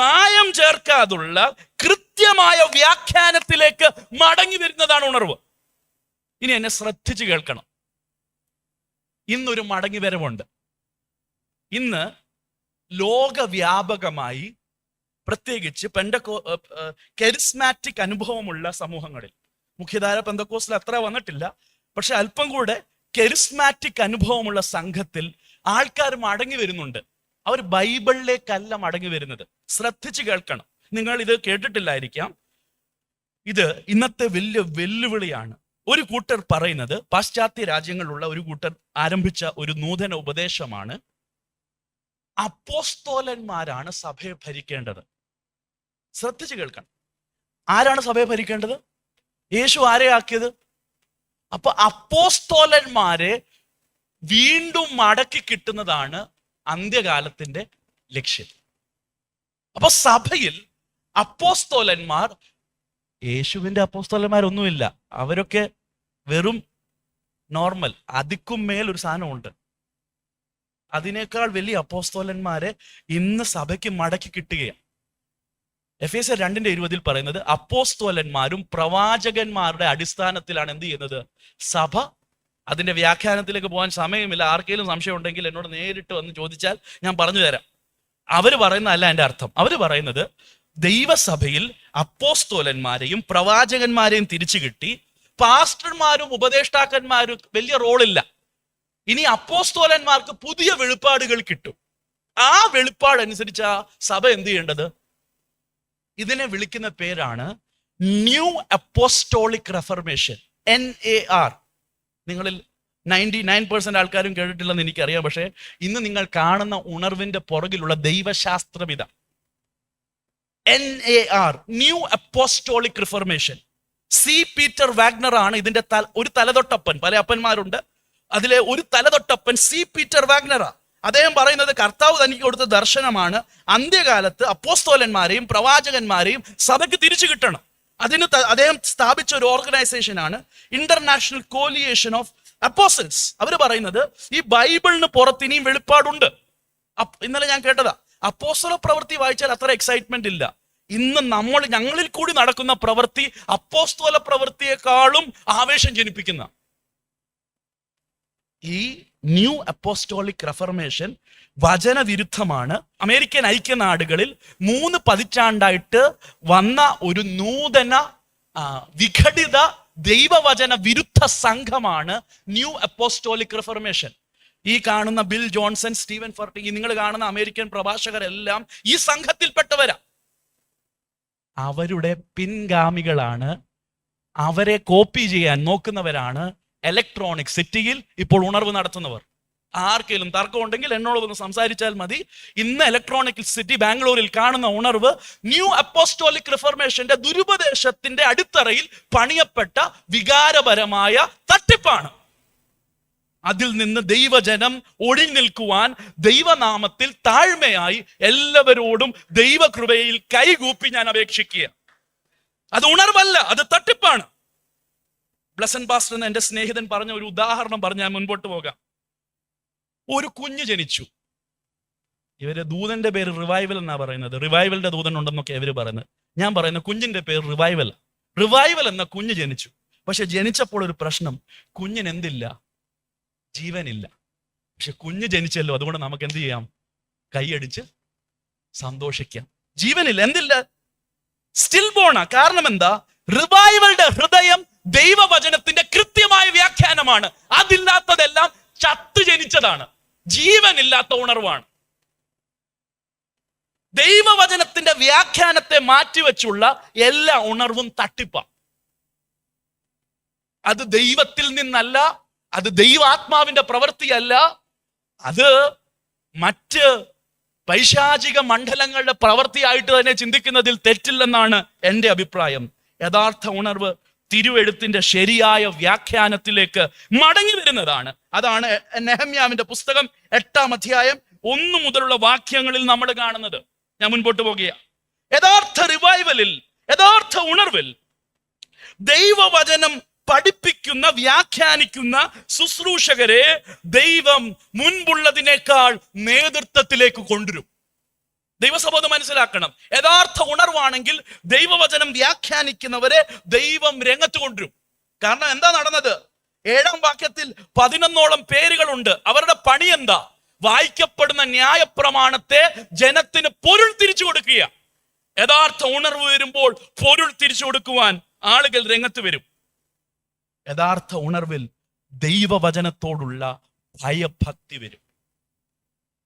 മായം ചേർക്കാതുള്ള കൃത്യമായ വ്യാഖ്യാനത്തിലേക്ക് മടങ്ങി വരുന്നതാണ് ഉണർവ്. ഇനി എന്നെ ശ്രദ്ധിച്ചു കേൾക്കണം. ഇന്നൊരു മടങ്ങി വരവുണ്ട്. ഇന്ന് ലോകവ്യാപകമായി, പ്രത്യേകിച്ച് കെരിസ്മാറ്റിക് അനുഭവമുള്ള സമൂഹങ്ങളിൽ, മുഖ്യധാര പെന്തക്കോസ്റ്റിൽ അത്ര വന്നിട്ടില്ല, പക്ഷെ അല്പം കൂടെ കെരിസ്മാറ്റിക് അനുഭവമുള്ള സംഘത്തിൽ ആൾക്കാർ മടങ്ങി വരുന്നുണ്ട്. അവർ ബൈബിളിലേക്കല്ല മടങ്ങി വരുന്നത്. ശ്രദ്ധിച്ചു കേൾക്കണം. നിങ്ങൾ ഇത് കേട്ടിട്ടില്ലായിരിക്കാം. ഇത് ഇന്നത്തെ വലിയ വെല്ലുവിളിയാണ്. ഒരു കൂട്ടർ പറയുന്നത്, പാശ്ചാത്യ രാജ്യങ്ങളിലുള്ള ഒരു കൂട്ടർ ആരംഭിച്ച ഒരു നൂതന ഉപദേശമാണ്, അപ്പോസ്തോലന്മാരാണ് സഭയെ ഭരിക്കേണ്ടത്. ശ്രദ്ധിച്ചു കേൾക്കണം. ആരാണ് സഭയെ ഭരിക്കേണ്ടത്? യേശു ആരെ ആക്കിയത്? അപ്പൊ അപ്പോസ്തോലന്മാരെ വീണ്ടും മടക്കി കിട്ടുന്നതാണ് അന്ത്യകാലത്തിന്റെ ലക്ഷ്യം. അപ്പൊ സഭയിൽ അപ്പോസ്തോലന്മാർ, യേശുവിന്റെ അപ്പോസ്തോലന്മാരൊന്നുമില്ല, അവരൊക്കെ വെറും നോർമൽ, അതിക്കും മേൽ ഒരു സാധനമുണ്ട്. അതിനേക്കാൾ വലിയ അപ്പോസ്തോലന്മാരെ ഇന്ന് സഭയ്ക്ക് മടക്കി കിട്ടുകയാണ്. എഫേസ്യർ 2:20 പറയുന്നത്, അപ്പോസ്തോലന്മാരും പ്രവാചകന്മാരുടെ അടിസ്ഥാനത്തിലാണ് എന്ത് ചെയ്യുന്നത്? സഭ. അതിന്റെ വ്യാഖ്യാനത്തിലേക്ക് പോകാൻ സമയമില്ല. ആർക്കെങ്കിലും സംശയം ഉണ്ടെങ്കിൽ എന്നോട് നേരിട്ട് വന്ന് ചോദിച്ചാൽ ഞാൻ പറഞ്ഞു തരാം. അവര് പറയുന്നതല്ല എൻ്റെ അർത്ഥം. അവര് പറയുന്നത്, ദൈവസഭയിൽ അപ്പോസ്തോലന്മാരെയും പ്രവാചകന്മാരെയും തിരിച്ചു കിട്ടി, പാസ്റ്റർമാരും ഉപദേഷ്ടാക്കന്മാരും വലിയ റോളില്ല. ഇനി അപ്പോസ്തോലന്മാർക്ക് പുതിയ വെളിപ്പാടുകൾ കിട്ടും. ആ വെളിപ്പാടനുസരിച്ച് ആ സഭ എന്ത് ചെയ്യേണ്ടത്? ഇതിനെ വിളിക്കുന്ന പേരാണ് ന്യൂ അപ്പോസ്റ്റോളിക് റെഫർമേഷൻ, NAR. നിങ്ങളിൽ 99% ആൾക്കാരും കേട്ടിട്ടില്ലെന്ന് എനിക്കറിയാം. പക്ഷേ ഇന്ന് നിങ്ങൾ കാണുന്ന ഉണർവിന്റെ പുറകിലുള്ള ദൈവശാസ്ത്രം ഇതാ. NAR, new apostolic reformation. C. Peter Wagner ആണ് ഇതിന്റെ ഒരു തലതൊട്ടപ്പൻ. പല അപ്പന്മാരുണ്ട്, അതിലെ ഒരു തലതൊട്ടപ്പൻ C. പീറ്റർ വാഗ്നറാ. അദ്ദേഹം പറയുന്നത്, കർത്താവ് തനിക്ക് കൊടുത്ത ദർശനമാണ് അന്ത്യകാലത്ത് അപ്പോസ്തോലന്മാരെയും പ്രവാചകന്മാരെയും സഭയ്ക്ക് തിരിച്ചു കിട്ടണം. അതിന് അദ്ദേഹം സ്ഥാപിച്ച ഒരു ഓർഗനൈസേഷനാണ് ഇന്റർനാഷണൽ കോലിയേഷൻ ഓഫ് അപ്പോസ്റ്റൽസ് അവര് പറയുന്നത് ഈ ബൈബിളിന് പുറത്ത് ഇനിയും വെളിപ്പാടുണ്ട്. ഇന്നലെ ഞാൻ കേട്ടതാ, അപ്പോസ്തല പ്രവൃത്തി വായിച്ചാൽ അത്ര എക്സൈറ്റ്മെന്റ് ഇല്ല. ഇന്ന് ഞങ്ങളിൽ കൂടി നടക്കുന്ന പ്രവൃത്തി അപ്പോസ്തല പ്രവൃത്തിയെക്കാളും ആവേശം ജനിപ്പിക്കുന്ന ഈ ന്യൂ അപ്പോസ്റ്റോളിക് റെഫർമേഷൻ വചനവിരുദ്ധമാണ്. അമേരിക്കൻ ഐക്യനാടുകളിൽ 3 പതിറ്റാണ്ടായിട്ട് വന്ന ഒരു നൂതന വിഘടിത ദൈവവചന വിരുദ്ധ സംഘമാണ് ന്യൂ അപ്പോസ്റ്റോളിക് റെഫർമേഷൻ. ഈ കാണുന്ന ബിൽ ജോൺസൺ, സ്റ്റീവൻ ഫർട്ടിങ്, നിങ്ങൾ കാണുന്ന അമേരിക്കൻ പ്രഭാഷകരെല്ലാം ഈ സംഘത്തിൽപ്പെട്ടവരാ. അവരുടെ പിൻഗാമികളാണ്, അവരെ കോപ്പി ചെയ്യാൻ നോക്കുന്നവരാണ് ഇലക്ട്രോണിക് സിറ്റിയിൽ ഇപ്പോൾ ഉണർവ് നടത്തുന്നവർ. ആർക്കെങ്കിലും തർക്കം ഉണ്ടെങ്കിൽ എന്നോട് ഒന്ന് സംസാരിച്ചാൽ മതി. ഇന്ന് ഇലക്ട്രോണിക് സിറ്റി ബാംഗ്ലൂരിൽ കാണുന്ന ഉണർവ് ന്യൂ അപ്പോസ്റ്റോളിക് റിഫർമേഷന്റെ ദുരുപദേശത്തിന്റെ അടിത്തറയിൽ പണിയപ്പെട്ട വികാരപരമായ തട്ടിപ്പാണ്. അതിൽ നിന്ന് ദൈവജനം ഒഴിഞ്ഞിൽക്കുവാൻ ദൈവനാമത്തിൽ താഴ്മയായി എല്ലാവരോടും ദൈവകൃപയിൽ കൈകൂപ്പി ഞാൻ അപേക്ഷിക്കുക. അത് ഉണർവല്ല, അത് തട്ടിപ്പാണ്. ബ്ലസൻ പാസ്റ്റർ എന്ന എൻ്റെ സ്നേഹിതൻ പറഞ്ഞ ഒരു ഉദാഹരണം പറഞ്ഞ് ഞാൻ മുൻപോട്ട് പോകാം. ഒരു കുഞ്ഞ് ജനിച്ചു. ഇവര് ദൂതന്റെ പേര് റിവൈവൽ എന്നാ പറയുന്നത്. റിവൈവലിന്റെ ദൂതൻ ഉണ്ടെന്നൊക്കെ ഇവര് പറയുന്നത്. ഞാൻ പറയുന്ന കുഞ്ഞിന്റെ പേര് റിവൈവൽ. റിവൈവൽ എന്ന കുഞ്ഞ് ജനിച്ചു. പക്ഷെ ജനിച്ചപ്പോൾ ഒരു പ്രശ്നം, കുഞ്ഞിന് എന്തില്ല? ജീവനില്ല. പക്ഷെ കുഞ്ഞ് ജനിച്ചല്ലോ, അതുകൊണ്ട് നമുക്ക് എന്ത് ചെയ്യാം? കൈയടിച്ച് സന്തോഷിക്കാം. ജീവനില്ല, എന്തില്ല? സ്റ്റിൽ ബോണാ. കാരണം എന്താ? റിവൈവലിന്റെ ഹൃദയം ദൈവവചനത്തിന്റെ കൃത്യമായ വ്യാഖ്യാനമാണ്. അതില്ലാത്തതെല്ലാം ചത്തു ജനിച്ചതാണ്, ജീവനില്ലാത്ത ഉണർവാണ്. ദൈവവചനത്തിന്റെ വ്യാഖ്യാനത്തെ മാറ്റിവെച്ചുള്ള എല്ലാ ഉണർവും തട്ടിപ്പാണ്. അത് ദൈവത്തിൽ നിന്നല്ല, അത് ദൈവാത്മാവിന്റെ പ്രവൃത്തിയല്ല, അത് മറ്റ് പൈശാചിക മണ്ഡലങ്ങളുടെ പ്രവൃത്തിയായിട്ട് തന്നെ ചിന്തിക്കുന്നതിൽ തെറ്റില്ലെന്നാണ് എൻ്റെ അഭിപ്രായം. യഥാർത്ഥ ഉണർവ് തിരുവെഴുത്തിന്റെ ശരിയായ വ്യാഖ്യാനത്തിലേക്ക് മടങ്ങി വരുന്നതാണ്. അതാണ് നെഹമ്യാവിന്റെ പുസ്തകം 8-ാം അധ്യായം 1 മുതലുള്ള വാക്യങ്ങളിൽ നമ്മൾ കാണുന്നത്. ഞാൻ മുൻപോട്ട് പോകുക. യഥാർത്ഥ റിവൈവലിൽ, യഥാർത്ഥ ഉണർവിൽ ദൈവവചനം പഠിപ്പിക്കുന്ന, വ്യാഖ്യാനിക്കുന്ന ശുശ്രൂഷകരെ ദൈവം മുൻപുള്ളതിനേക്കാൾ നേതൃത്വത്തിലേക്ക് കൊണ്ടുവരും. ദൈവസഭ അത് മനസ്സിലാക്കണം. യഥാർത്ഥ ഉണർവാണെങ്കിൽ ദൈവവചനം വ്യാഖ്യാനിക്കുന്നവരെ ദൈവം രംഗത്ത് കൊണ്ടുവരും. കാരണം എന്താ നടന്നത്? 7-ാം വാക്യത്തിൽ 11ഓളം പേരുകളുണ്ട്. അവരുടെ പണി എന്താ? വായിക്കപ്പെടുന്ന ന്യായപ്രമാണത്തെ ജനത്തിന് പൊരുൾ തിരിച്ചു കൊടുക്കുക. യഥാർത്ഥ ഉണർവ് വരുമ്പോൾ പൊരുൾ തിരിച്ചു കൊടുക്കുവാൻ ആളുകൾ രംഗത്ത് വരും. യഥാർത്ഥ ഉണർവിൽ ദൈവവചനത്തോടുള്ള ഭയഭക്തി വരും.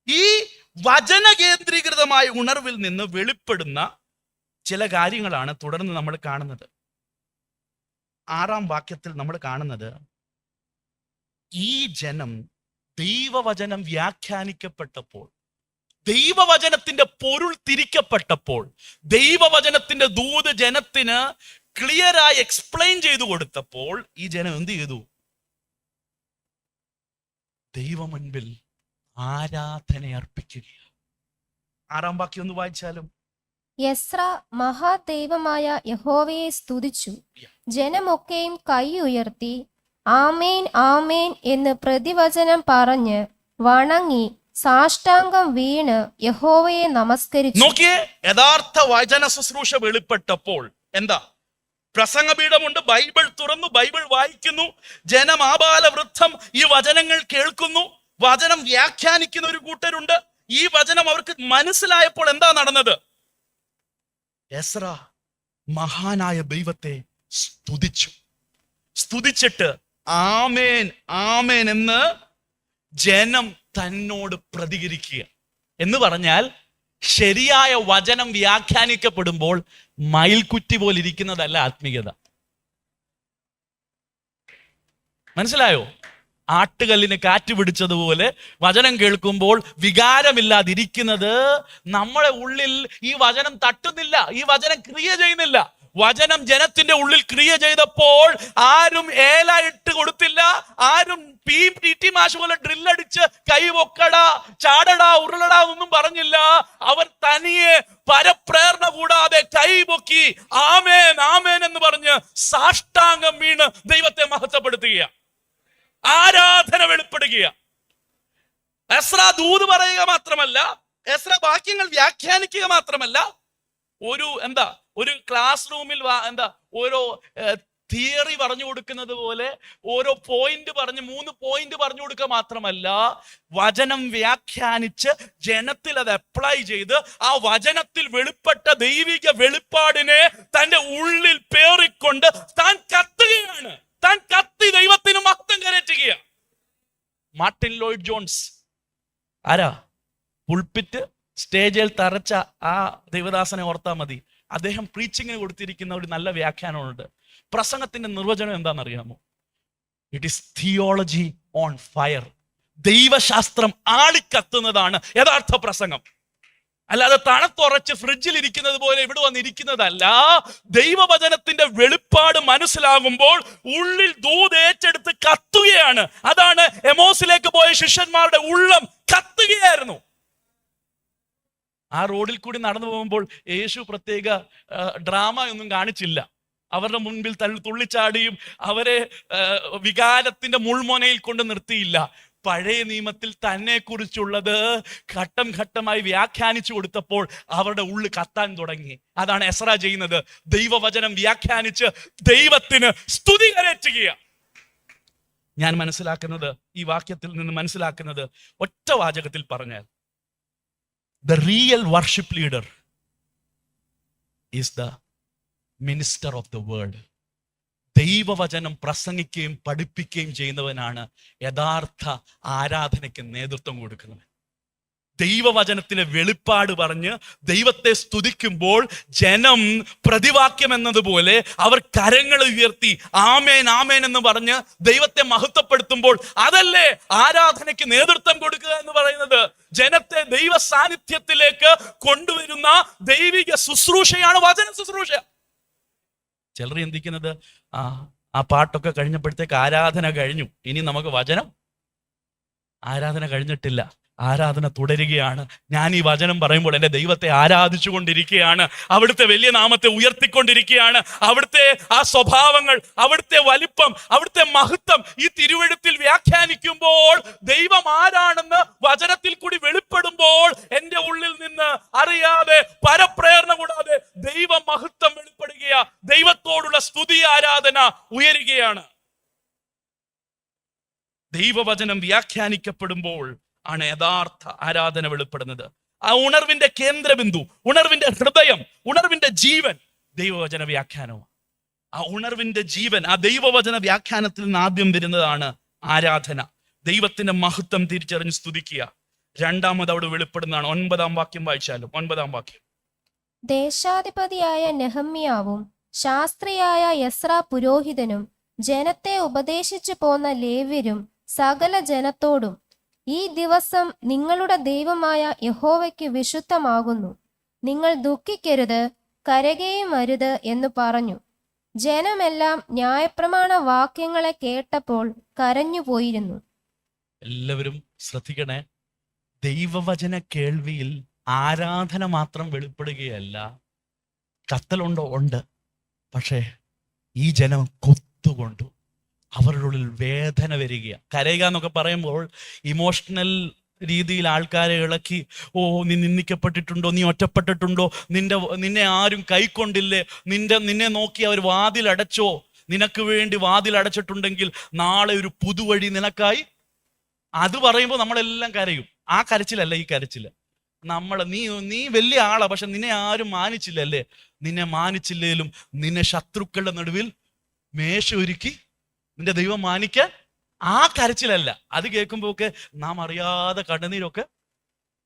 ഈ വചന കേന്ദ്രീകൃതമായ ഉണർവിൽ നിന്ന് വെളിപ്പെടുന്ന ചില കാര്യങ്ങളാണ് തുടർന്ന് നമ്മൾ കാണുന്നത്. 6-ാം വാക്യത്തിൽ നമ്മൾ കാണുന്നത്, ഈ ജനം ദൈവവചനം വ്യാഖ്യാനിക്കപ്പെട്ടപ്പോൾ, ദൈവവചനത്തിന്റെ പൊരുൾ തിരിക്കപ്പെട്ടപ്പോൾ, ദൈവവചനത്തിന്റെ ദൂത് ജനത്തിന് ക്ലിയറായി എക്സ്പ്ലെയിൻ ചെയ്തു കൊടുത്തപ്പോൾ ഈ ജനം എന്ത് ചെയ്തു? ദൈവമുൻപിൽ ആരാധന അർപ്പിക്കുക. 6-ാം വാക്യം ഒന്ന് വായിച്ചാലും. എസ്രാ മഹാദൈവമായ യഹോവയെ സ്തുതിച്ചു. ജനമൊക്കെയും കൈ ഉയർത്തി ആമേൻ ആമേൻ എന്ന് പ്രതിവചനം പറഞ്ഞ് വണങ്ങി സാഷ്ടാംഗം വീണ് യഹോവയെ നമസ്കരിച്ചു. നോക്കിയേ, യഥാർത്ഥ വചന ശുശ്രൂഷ വെളിപ്പെട്ടപ്പോൾ എന്താ? പ്രസംഗപീഠമുണ്ട്, ബൈബിൾ തുറന്നു, ബൈബിൾ വായിക്കുന്നു, ജനം ആബാലവൃദ്ധം ഈ വചനങ്ങൾ കേൾക്കുന്നു, വചനം വ്യാഖ്യാനിക്കുന്ന ഒരു കൂട്ടരുണ്ട്. ഈ വചനം അവർക്ക് മനസ്സിലായപ്പോൾ എന്താ നടന്നത്? എസ്രാ മഹാനായ ദൈവത്തെ സ്തുതിച്ചു. സ്തുതിച്ചിട്ട് ആമേൻ ആമേൻ എന്ന് ജനം തന്നോട് പ്രതികരിക്കുക. എന്ന് പറഞ്ഞാൽ ശരിയായ വചനം വ്യാഖ്യാനിക്കപ്പെടുമ്പോൾ മയിൽക്കുറ്റി പോലെ ഇരിക്കുന്നതല്ല ആത്മീയത. മനസ്സിലായോ? ആട്ടുകല്ലിന് കാറ്റ് പിടിച്ചതുപോലെ വചനം കേൾക്കുമ്പോൾ വികാരമില്ലാതിരിക്കുന്നത് നമ്മുടെ ഉള്ളിൽ ഈ വചനം തട്ടുന്നില്ല, ഈ വചനം ക്രിയ ചെയ്യുന്നില്ല. വചനം ജനത്തിന്റെ ഉള്ളിൽ ക്രിയ ചെയ്തപ്പോൾ ആരും ഏലായിട്ട് കൊടുത്തില്ല, ആരും PT മാഷ് പോലെ ഡ്രില്ലടിച്ച് കൈ പൊക്കടാ ചാടടാ ഉരുളടാ ഒന്നും പറഞ്ഞില്ല. അവർ തനിയെ പരപ്രേരണ കൂടാതെ കൈ പൊക്കി ആമേൻ ആമേൻ എന്ന് പറഞ്ഞ് സാഷ്ടാംഗം വീണ് ദൈവത്തെ മഹത്വപ്പെടുത്തുക. ആരാധന വെളിപ്പെടുകയാണ്. എസ്രാ ദൂത് പറയുക മാത്രമല്ല, എസ്രാ വാക്യങ്ങൾ വ്യാഖ്യാനിക്കുക മാത്രമല്ല, ഒരു ക്ലാസ് റൂമിൽ ഓരോ തിയറി പറഞ്ഞു കൊടുക്കുന്നത് പോലെ ഓരോ പോയിന്റ് പറഞ്ഞ് 3 പോയിന്റ് പറഞ്ഞു കൊടുക്കുക മാത്രമല്ല, വചനം വ്യാഖ്യാനിച്ച് ജനത്തിൽ അത് അപ്ലൈ ചെയ്ത് ആ വചനത്തിൽ വെളിപ്പെട്ട ദൈവിക വെളിപ്പാടിനെ തന്റെ ഉള്ളിൽ പേറിക്കൊണ്ട് താൻ കത്തുകയാണ്. താൻ കത്തി ദൈവത്തിന് മഹത്വം കരറ്റുകയാണ്. മാർട്ടിൻ ലോയ്ഡ് ജോൺസ് ആരാ? പുൾപിറ്റ് സ്റ്റേജിൽ തറച്ച ആ ദൈവദാസനെ ഓർത്താൽ മതി. അദ്ദേഹം പ്രീച്ചിങ്ങിന് കൊടുത്തിരിക്കുന്ന ഒരു നല്ല വ്യാഖ്യാനമുണ്ട്. പ്രസംഗത്തിന്റെ നിർവചനം എന്താണെന്നറിയാമോ? It is theology on fire. ദൈവശാസ്ത്രം ആളിക്കത്തുന്നതാണ് യഥാർത്ഥ പ്രസംഗം. അല്ലാതെ തണുത്തുറച്ച് ഫ്രിഡ്ജിൽ ഇരിക്കുന്നത് പോലെ ഇവിടെ വന്നിരിക്കുന്നതല്ല. ദൈവവചനത്തിന്റെ വെളിപ്പാട് മനസ്സിലാകുമ്പോൾ ഉള്ളിൽ ദൂത് ഏറ്റെടുത്ത് കത്തുകയാണ്. അതാണ് എമോസിലേക്ക് പോയ ശിഷ്യന്മാരുടെ ഉള്ളം കത്തുകയായിരുന്നു. ആ റോഡിൽ കൂടി നടന്നു പോകുമ്പോൾ യേശു പ്രത്യേക ഡ്രാമ ഒന്നും കാണിച്ചില്ല. അവരുടെ മുൻപിൽ തുള്ളിച്ചാടിയും അവരെ വികാരത്തിന്റെ മുൾമൊനയിൽ കൊണ്ട് നിർത്തിയില്ല. പഴയ നിയമത്തിൽ തന്നെ കുറിച്ചുള്ളത് ഘട്ടം ഘട്ടമായി വ്യാഖ്യാനിച്ചു കൊടുത്തപ്പോൾ അവരുടെ ഉള്ളു കത്താൻ തുടങ്ങി. അതാണ് എസ്രാ ചെയ്യുന്നത്. ദൈവവചനം വ്യാഖ്യാനിച്ച് ദൈവത്തിന് സ്തുതി കരറ്റുകയാണ്. ഞാൻ മനസ്സിലാക്കുന്നത്, ഈ വാക്യത്തിൽ നിന്ന് മനസ്സിലാക്കുന്നത്, ഒറ്റ വാചകത്തിൽ പറഞ്ഞാൽ, the real worship leader is the minister of the word. ദൈവവചനം പ്രസംഗിക്കുകയും പഠിപ്പിക്കുകയും ചെയ്യുന്നവനാണ് യഥാർത്ഥ ആരാധനയ്ക്ക് നേതൃത്വം കൊടുക്കുന്നത്. ദൈവവചനത്തിലെ വെളിപ്പാട് പറഞ്ഞ് ദൈവത്തെ സ്തുതിക്കുമ്പോൾ ജനം പ്രതിവാക്യം എന്നതുപോലെ അവർ കരങ്ങൾ ഉയർത്തി ആമേൻ ആമേൻ എന്ന് പറഞ്ഞ് ദൈവത്തെ മഹത്വപ്പെടുത്തുമ്പോൾ അതല്ലേ ആരാധനയ്ക്ക് നേതൃത്വം കൊടുക്കുക എന്ന് പറയുന്നത്. ജനത്തെ ദൈവ സാന്നിധ്യത്തിലേക്ക് കൊണ്ടുവരുന്ന ദൈവിക ശുശ്രൂഷയാണ് വചന ശുശ്രൂഷ. ചിലർ ചിന്തിക്കുന്നത് ആ പാട്ടൊക്കെ കഴിഞ്ഞപ്പോഴത്തേക്ക് ആരാധന കഴിഞ്ഞു, ഇനി നമുക്ക് വചനം. ആരാധന കഴിഞ്ഞിട്ടില്ല, ആരാധന തുടരുകയാണ്. ഞാൻ ഈ വചനം പറയുമ്പോൾ എൻ്റെ ദൈവത്തെ ആരാധിച്ചു കൊണ്ടിരിക്കുകയാണ്, അവിടുത്തെ വലിയ നാമത്തെ ഉയർത്തിക്കൊണ്ടിരിക്കുകയാണ്. അവിടുത്തെ ആ സ്വഭാവങ്ങൾ, അവിടുത്തെ വലിപ്പം, അവിടുത്തെ മഹത്വം ഈ തിരുവെഴുത്തിൽ വ്യാഖ്യാനിക്കുമ്പോൾ ദൈവം ആരാണെന്ന് വചനത്തിൽ കൂടി വെളിപ്പെടുമ്പോൾ എൻ്റെ ഉള്ളിൽ നിന്ന് അറിയാതെ പരപ്രേരണ കൂടാതെ ദൈവ മഹത്വം വെളിപ്പെടുകയാ. ദൈവത്തോടുള്ള സ്തുതി ആരാധന ഉയരുകയാണ്. ദൈവവചനം വ്യാഖ്യാനിക്കപ്പെടുമ്പോൾ ആണ് യഥാർത്ഥ ആരാധന വെളിപ്പെടുന്നത്. ആ ഉണർവിന്റെ കേന്ദ്രബിന്ദു, ഉണർവിന്റെ ഹൃദയം, ഉണർവിന്റെ ജീവൻ ദൈവവചന വ്യാഖ്യാനവും. ആ ഉണർവിന്റെ ജീവൻ, ആ ദൈവവചന വ്യാഖ്യാനത്തിൽ നിന്ന് ആദ്യം വരുന്നതാണ് ആരാധന. ദൈവത്തിന്റെ മഹത്വം തിരിച്ചറിഞ്ഞ് സ്തുതിക്കുക. രണ്ടാമത് അവിടെ വെളിപ്പെടുന്നതാണ്. 9-ാം വാക്യം വായിച്ചാലും. 9-ാം വാക്യം. ദേശാധിപതിയായ നെഹമ്യാവും ശാസ്ത്രിയായ എസ്രാ പുരോഹിതനും ജനത്തെ ഉപദേശിച്ചു പോന്ന ലേവ്യരും സകല ജനത്തോടും, ഈ ദിവസം നിങ്ങളുടെ ദൈവമായ യഹോവയ്ക്ക് വിശുദ്ധമാകുന്നു, നിങ്ങൾ ദുഃഖിക്കരുത്, കരയുകയും അരുത് എന്ന് പറഞ്ഞു. ജനമെല്ലാം ന്യായപ്രമാണ വാക്യങ്ങളെ കേട്ടപ്പോൾ കരഞ്ഞുപോയിരുന്നു. എല്ലാവരും ശ്രദ്ധിക്കണേ. ദൈവവചന കേൾവിയിൽ ആരാധന മാത്രം വെളിപ്പെടുകയല്ല. കത്തലുണ്ടോ? ഉണ്ട്. പക്ഷേ ഈ ജനം കൊത്തുകൊണ്ടു. അവരുടെ ഉള്ളിൽ വേദന വരികയാണ്. കരയുക എന്നൊക്കെ പറയുമ്പോൾ ഇമോഷണൽ രീതിയിൽ ആൾക്കാരെ ഇളക്കി, നീ നിന്ദിക്കപ്പെട്ടിട്ടുണ്ടോ, നീ ഒറ്റപ്പെട്ടിട്ടുണ്ടോ, നിന്നെ ആരും കൈക്കൊണ്ടില്ലേ, നിന്നെ നോക്കി അവർ വാതിലടച്ചോ, നിനക്ക് വേണ്ടി വാതിലടച്ചിട്ടുണ്ടെങ്കിൽ നാളെ ഒരു പുതുവഴി നിനക്കായി. അത് പറയുമ്പോൾ നമ്മളെല്ലാം കരയും. ആ കരച്ചിലല്ല ഈ കരച്ചില്. നീ വലിയ ആളാ, പക്ഷെ നിന്നെ ആരും മാനിച്ചില്ലല്ലേ. നിന്നെ മാനിച്ചില്ലേലും നിന്നെ ശത്രുക്കളുടെ നടുവിൽ മേശ ഒരുക്കി നിന്റെ ദൈവം മാനിക്കാൻ. ആ കരച്ചിലല്ല. അത് കേൾക്കുമ്പോഴൊക്കെ നാം അറിയാതെ കണ്ണുനീരൊക്കെ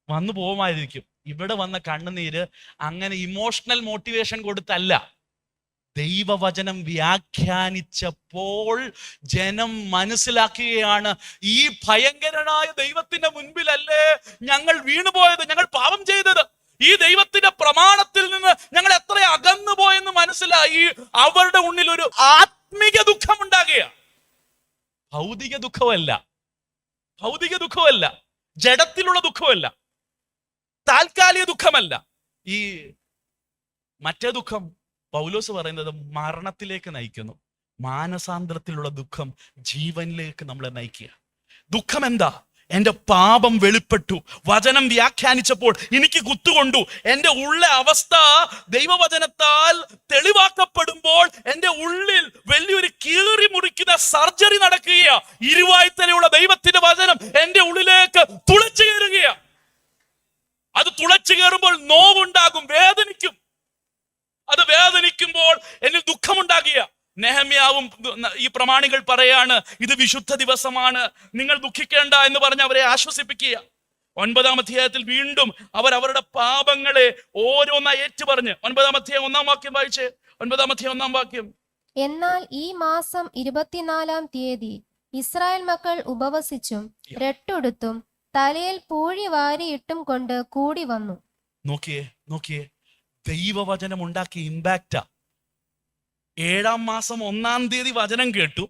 വന്നു പോകുമായിരിക്കും. ഇവിടെ വന്ന കണ്ണുനീര് അങ്ങനെ ഇമോഷണൽ മോട്ടിവേഷൻ കൊടുത്തല്ല. ദൈവവചനം വ്യാഖ്യാനിച്ചപ്പോൾ ജനം മനസ്സിലാക്കുകയാണ്, ഈ ഭയങ്കരനായ ദൈവത്തിന്റെ മുൻപിലല്ലേ ഞങ്ങൾ വീണുപോയത്, ഞങ്ങൾ പാപം ചെയ്തത്. ഈ ദൈവത്തിന്റെ പ്രമാണത്തിൽ നിന്ന് ഞങ്ങൾ എത്ര അകന്നു പോയെന്ന് മനസ്സിലായി. അവരുടെ ഉള്ളിൽ ഒരു ആത്മീക ദുഃഖം ഉണ്ടാകുക. ഭൗതിക ദുഃഖമല്ല, ജഡത്തിലുള്ള ദുഃഖമല്ല, താൽക്കാലിക ദുഃഖമല്ല. ഈ മറ്റേ ദുഃഖം പൗലോസ് പറയുന്നത് മരണത്തിലേക്ക് നയിക്കുന്നു. മാനസാന്തരത്തിലുള്ള ദുഃഖം ജീവനിലേക്ക് നമ്മളെ നയിക്കുക. ദുഃഖം എന്താ? എന്റെ പാപം വെളിപ്പെട്ടു. വചനം വ്യാഖ്യാനിച്ചപ്പോൾ എനിക്ക് കുത്തുകൊണ്ടു. എന്റെ ഉള്ള അവസ്ഥ ദൈവവചനത്താൽ തെളിവാക്കപ്പെടുമ്പോൾ എന്റെ ഉള്ളിൽ വലിയൊരു കീറി മുറിക്കുന്ന സർജറി നടക്കുകയാ. ഇരുവായ്ത്തലയുള്ള ദൈവത്തിന്റെ വചനം എന്റെ ഉള്ളിലേക്ക് തുളച്ചു കയറുകയാ. അത് തുളച്ചു കയറുമ്പോൾ നോവുണ്ടാകും, വേദനിക്കും. അത് വേദനിക്കുമ്പോൾ എന്നിൽ ദുഃഖമുണ്ടാകുക. നെഹമ്യാവും ഈ പ്രമാണികൾ പറയാണ്, ഇത് വിശുദ്ധ ദിവസമാണ്, നിങ്ങൾ ദുഃഖിക്കേണ്ട എന്ന് പറഞ്ഞ് അവരെ ആശ്വസിപ്പിക്കുക. 9-ാം അധ്യായത്തിൽ വീണ്ടും അവർ അവരുടെ പാപങ്ങളെ ഓരോന്നായി ഏറ്റുപറഞ്ഞ് 9-ാം അധ്യായം 1-ാം വാക്യം വായിച്ച്. 9-ാം അധ്യായം 1-ാം വാക്യം. എന്നാൽ ഈ മാസം 24-ാം തീയതി ഇസ്രായേൽ മക്കൾ ഉപവസിച്ചും രട്ടുടുത്തും തലയിൽ പൂഴി വാരിയിട്ടും കൊണ്ട് കൂടി വന്നു. നോക്കിയേ ദൈവവചനം ഉണ്ടാക്കിയ ഇമ്പാക്റ്റാ. 7-ാം മാസം 1-ാം തീയതി വചനം കേട്ടു.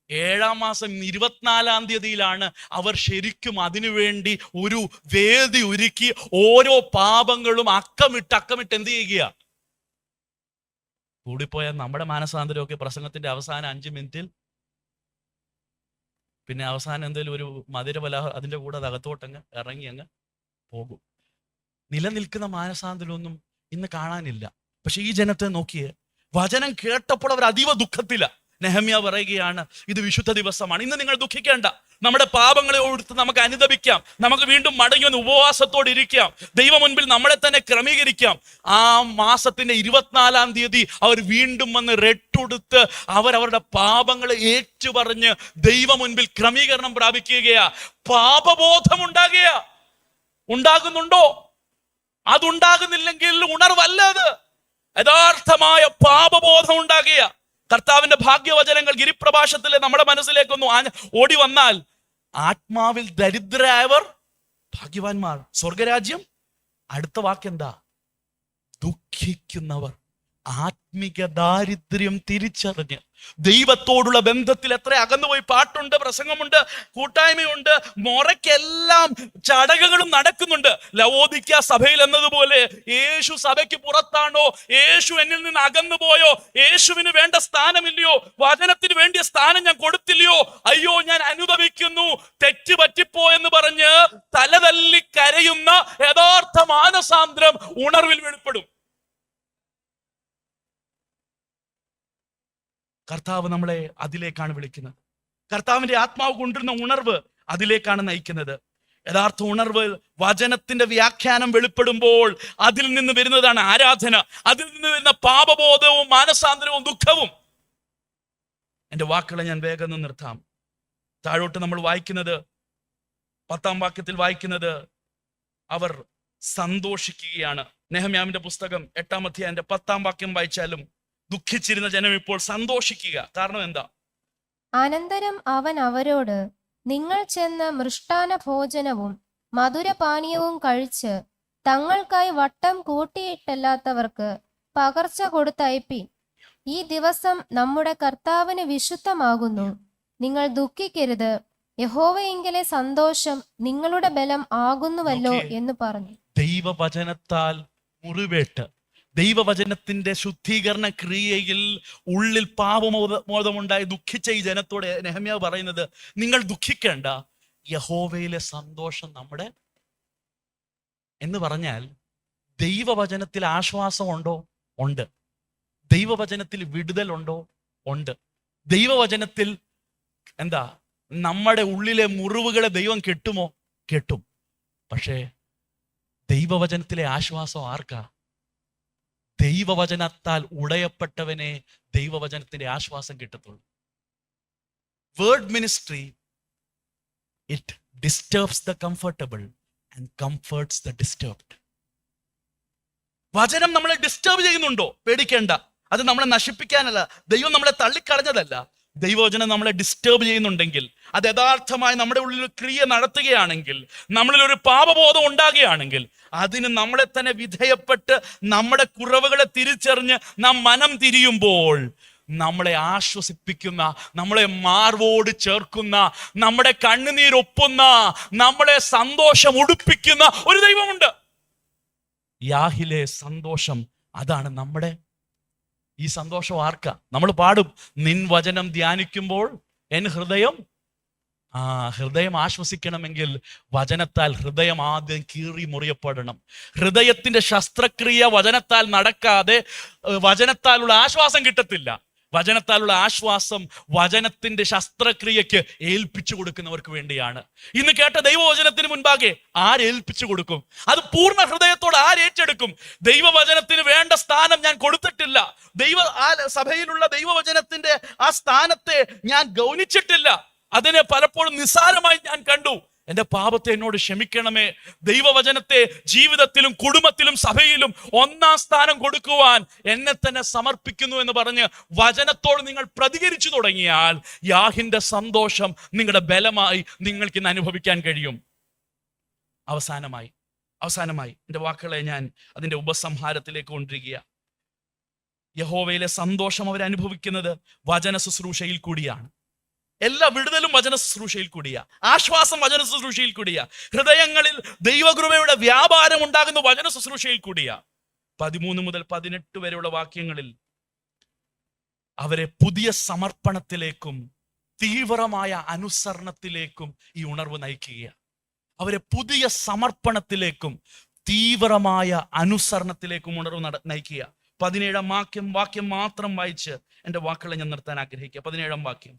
7-ാം മാസം 24-ാം തീയതിയിലാണ് അവർ ശരിക്കും അതിനുവേണ്ടി ഒരു വേദി ഒരുക്കി ഓരോ പാപങ്ങളും അക്കമിട്ട് എന്ത് ചെയ്യുക? കൂടിപ്പോയ നമ്മുടെ മാനസാന്തരമൊക്കെ പ്രസംഗത്തിന്റെ അവസാന 5 മിനിറ്റിൽ, പിന്നെ അവസാനം എന്തെങ്കിലും ഒരു മധുരപല അതിൻ്റെ കൂടെ അത് അകത്തോട്ടങ്ങ് ഇറങ്ങി അങ്ങ് പോകും. നിലനിൽക്കുന്ന മാനസാന്തരമൊന്നും ഇന്ന് കാണാനില്ല. പക്ഷെ ഈ ജനത്തെ നോക്കിയേ, വചനം കേട്ടപ്പോൾ അവർ അതീവ ദുഃഖത്തില. നെഹമ്യാ പറയുകയാണ്, ഇത് വിശുദ്ധ ദിവസമാണ്, ഇന്ന് നിങ്ങൾ ദുഃഖിക്കേണ്ട, നമ്മുടെ പാപങ്ങളെ ഓർത്ത് നമുക്ക് അനുതപിക്കാം, നമുക്ക് വീണ്ടും മടങ്ങി വന്ന് ഉപവാസത്തോടെ ഇരിക്കാം, ദൈവം മുൻപിൽ നമ്മളെ തന്നെ ക്രമീകരിക്കാം. ആ മാസത്തിന്റെ 24-ാം തീയതി അവർ വീണ്ടും വന്ന് റെട്ടുടുത്ത് അവരവരുടെ പാപങ്ങളെ ഏറ്റുപറഞ്ഞ് ദൈവം മുൻപിൽ ക്രമീകരണം പ്രാപിക്കുകയാ. പാപബോധം ഉണ്ടാകുന്നുണ്ടോ? അതുണ്ടാകുന്നില്ലെങ്കിൽ ഉണർവല്ല അത്. യഥാർത്ഥമായ പാപബോധം ഉണ്ടാകുക. കർത്താവിന്റെ ഭാഗ്യവചനങ്ങൾ ഗിരിപ്രഭാഷത്തിലെ നമ്മുടെ മനസ്സിലേക്കൊന്നു ഓടി വന്നാൽ, ആത്മാവിൽ ദരിദ്രരായവർ ഭാഗ്യവാന്മാർ, സ്വർഗരാജ്യം. അടുത്ത വാക്കെന്താ? ദുഃഖിക്കുന്നവർ. ആത്മിക ദാരിദ്ര്യം തിരിച്ചറിഞ്ഞ് ദൈവത്തോടുള്ള ബന്ധത്തിൽ എത്ര അകന്നുപോയി. പാട്ടുണ്ട്, പ്രസംഗമുണ്ട്, കൂട്ടായ്മയുണ്ട്, മൊറയ്ക്കെല്ലാം ചടങ്ങുകളും നടക്കുന്നുണ്ട്. ലവോദിക്ക സഭയിൽ എന്നതുപോലെ യേശു സഭയ്ക്ക് പുറത്താണോ? യേശു എന്നിൽ നിന്ന് അകന്നുപോയോ? യേശുവിന് വേണ്ട സ്ഥാനമില്ലയോ? വചനത്തിന് വേണ്ടിയ സ്ഥാനം ഞാൻ കൊടുത്തില്ലയോ? അയ്യോ, ഞാൻ അനുതപിക്കുന്നു, തെറ്റ് പറ്റിപ്പോ എന്ന് പറഞ്ഞ് തലതല്ലി കരയുന്ന യഥാർത്ഥ മാനസാന്തരം ഉണർവിൽ വെളിപ്പെടും. കർത്താവ് നമ്മളെ അതിലേക്കാണ് വിളിക്കുന്നത്. കർത്താവിന്റെ ആത്മാവ് കൊണ്ടുവരുന്ന ഉണർവ് അതിലേക്കാണ് നയിക്കുന്നത്. യഥാർത്ഥ ഉണർവ് വചനത്തിന്റെ വ്യാഖ്യാനം വെളിപ്പെടുമ്പോൾ അതിൽ നിന്ന് വരുന്നതാണ് ആരാധന. അതിൽ നിന്ന് വരുന്ന പാപബോധവും മാനസാന്തരവും ദുഃഖവും. എൻ്റെ വാക്കുകളെ ഞാൻ വേഗം നിർത്താം. താഴോട്ട് നമ്മൾ വായിക്കുന്നത് 10-ാം വാക്യത്തിൽ വായിക്കുന്നത്, അവർ സന്തോഷിക്കുകയാണ്. നെഹമ്യാവിന്റെ പുസ്തകം 8-ാം അധ്യായത്തിന്റെ 10-ാം വാക്യം വായിച്ചാലും ദുഃഖിച്ചിരുന്ന ജനം ഇപ്പോൾ സന്തോഷിക്കുക. കാരണം എന്താ? അനന്തരം അവൻ അവരോട്, നിങ്ങൾ ചെന്ന് മൃഷ്ടാന ഭോജനവും മധുരപാനീയവും കഴിച്ച് തങ്ങൾക്കായി വട്ടം കൂട്ടിയിട്ടല്ലാത്തവർക്ക് പകർച്ച കൊടുത്തയപ്പിൻ. ഈ ദിവസം നമ്മുടെ കർത്താവിന് വിശുദ്ധമാകുന്നു. നിങ്ങൾ ദുഃഖിക്കരുത്, യഹോവയെങ്കിലെ സന്തോഷം നിങ്ങളുടെ ബലം ആകുന്നുവല്ലോ എന്ന് പറഞ്ഞു. ദൈവവചനത്താൽ മുറിവേട്ട്, ദൈവവചനത്തിന്റെ ശുദ്ധീകരണ ക്രിയയിൽ ഉള്ളിൽ പാപബോധമുണ്ടായി ദുഃഖിച്ച ഈ ജനത്തോട് നെഹമ്യാവ് പറയുന്നത്, നിങ്ങൾ ദുഃഖിക്കേണ്ട, യഹോവയിലെ സന്തോഷം നമ്മുടെ. എന്ന് പറഞ്ഞാൽ ദൈവവചനത്തിൽ ആശ്വാസമുണ്ടോ? ഉണ്ട്. ദൈവവചനത്തിൽ വിടുതലുണ്ടോ? ഉണ്ട്. ദൈവവചനത്തിൽ എന്താ, നമ്മുടെ ഉള്ളിലെ മുറിവുകളെ ദൈവം കെട്ടുമോ? കെട്ടും. പക്ഷേ ദൈവവചനത്തിലെ ആശ്വാസം ആർക്കാ? ദൈവവചനത്താൽ ഉടയപ്പെട്ടവനെ ദൈവവചനത്തിന്റെ ആശ്വാസം കിട്ടത്തുള്ളൂ. Word ministry, it disturbs the comfortable and comforts the disturbed. വചനം നമ്മളെ ഡിസ്റ്റർബ് ചെയ്യുന്നുണ്ടോ? പേടിക്കേണ്ട, അത് നമ്മളെ നശിപ്പിക്കാനല്ല, ദൈവം നമ്മളെ തള്ളിക്കളഞ്ഞതല്ല. ദൈവവചനം നമ്മളെ ഡിസ്റ്റർബ് ചെയ്യുന്നുണ്ടെങ്കിൽ, അത് യഥാർത്ഥമായി നമ്മുടെ ഉള്ളിൽ ക്രിയ നടത്തുകയാണെങ്കിൽ, നമ്മളിൽ ഒരു പാപബോധം ഉണ്ടാകുകയാണെങ്കിൽ, അതിന് നമ്മളെ തന്നെ വിധേയപ്പെട്ട് നമ്മുടെ കുറവുകളെ തിരിച്ചറിഞ്ഞ് നാം മനം തിരിയുമ്പോൾ നമ്മളെ ആശ്വസിപ്പിക്കുന്ന, നമ്മളെ മാർവോട് ചേർക്കുന്ന, നമ്മുടെ കണ്ണുനീരൊപ്പുന്ന, നമ്മളെ സന്തോഷം ഉടുപ്പിക്കുന്ന ഒരു ദൈവമുണ്ട്. യാഹിലെ സന്തോഷം, അതാണ് നമ്മുടെ ഈ സന്തോഷം ആർക്കാ? നമ്മൾ പാടും, നിൻ വചനം ധ്യാനിക്കുമ്പോൾ എൻ ഹൃദയം ഹൃദയം ആശ്വസിക്കണമെങ്കിൽ വചനത്താൽ ഹൃദയം ആദ്യം കീറി മുറിയപ്പെടണം. ഹൃദയത്തിന്റെ ശസ്ത്രക്രിയ വചനത്താൽ നടക്കാതെ വചനത്താലുള്ള ആശ്വാസം കിട്ടത്തില്ല. വചനത്താലുള്ള ആശ്വാസം വചനത്തിന്റെ ശസ്ത്രക്രിയക്ക് ഏൽപ്പിച്ചു കൊടുക്കുന്നവർക്ക് വേണ്ടിയാണ്. ഇന്ന് കേട്ട ദൈവവചനത്തിന് മുൻപാകെ ആരേൽപ്പിച്ചു കൊടുക്കും? അത് പൂർണ്ണ ഹൃദയത്തോടെ ആരേറ്റെടുക്കും? ദൈവവചനത്തിന് വേണ്ട സ്ഥാനം ഞാൻ കൊടുത്തിട്ടില്ല. സഭയിലുള്ള ദൈവവചനത്തിന്റെ ആ സ്ഥാനത്തെ ഞാൻ ഗൗനിച്ചിട്ടില്ല. അതിനെ പലപ്പോഴും നിസ്സാരമായി ഞാൻ കണ്ടു. എൻ്റെ പാപത്തെ എന്നോട് ക്ഷമിക്കണമേ. ദൈവവചനത്തെ ജീവിതത്തിലും കുടുംബത്തിലും സഭയിലും ഒന്നാം സ്ഥാനം കൊടുക്കുവാൻ എന്നെ തന്നെ സമർപ്പിക്കുന്നു എന്ന് പറഞ്ഞ് വചനത്തോട് നിങ്ങൾ പ്രതികരിച്ചു തുടങ്ങിയാൽ യാഹിന്റെ സന്തോഷം നിങ്ങളുടെ ബലമായി നിങ്ങൾക്ക് ഇന്ന് അനുഭവിക്കാൻ കഴിയും. അവസാനമായി എൻ്റെ വാക്കുകളെ ഞാൻ അതിൻ്റെ ഉപസംഹാരത്തിലേക്ക് കൊണ്ടിരിക്കുക. യഹോവയിലെ സന്തോഷം അവരനുഭവിക്കുന്നത് വചന ശുശ്രൂഷയിൽ കൂടിയാണ്. എല്ലാ വിടുതലും വചന ശുശ്രൂഷയിൽ കൂടിയാ. ആശ്വാസം വചന ശുശ്രൂഷയിൽ കൂടിയാ. ഹൃദയങ്ങളിൽ ദൈവകൃപയുടെ വ്യാപാരം ഉണ്ടാകുന്ന വചന ശുശ്രൂഷയിൽ കൂടിയാ. 13 മുതൽ 18 വരെയുള്ള വാക്യങ്ങളിൽ അവരെ പുതിയ സമർപ്പണത്തിലേക്കും തീവ്രമായ അനുസരണത്തിലേക്കും ഈ ഉണർവ് നയിക്കുക. അവരെ പുതിയ സമർപ്പണത്തിലേക്കും തീവ്രമായ അനുസരണത്തിലേക്കും ഉണർവ് നയിക്കുക. 17 വാക്യം മാത്രം വായിച്ച് എൻ്റെ വാക്കുകളെ ഞാൻ നിർത്താൻ ആഗ്രഹിക്കുക. 17 വാക്യം.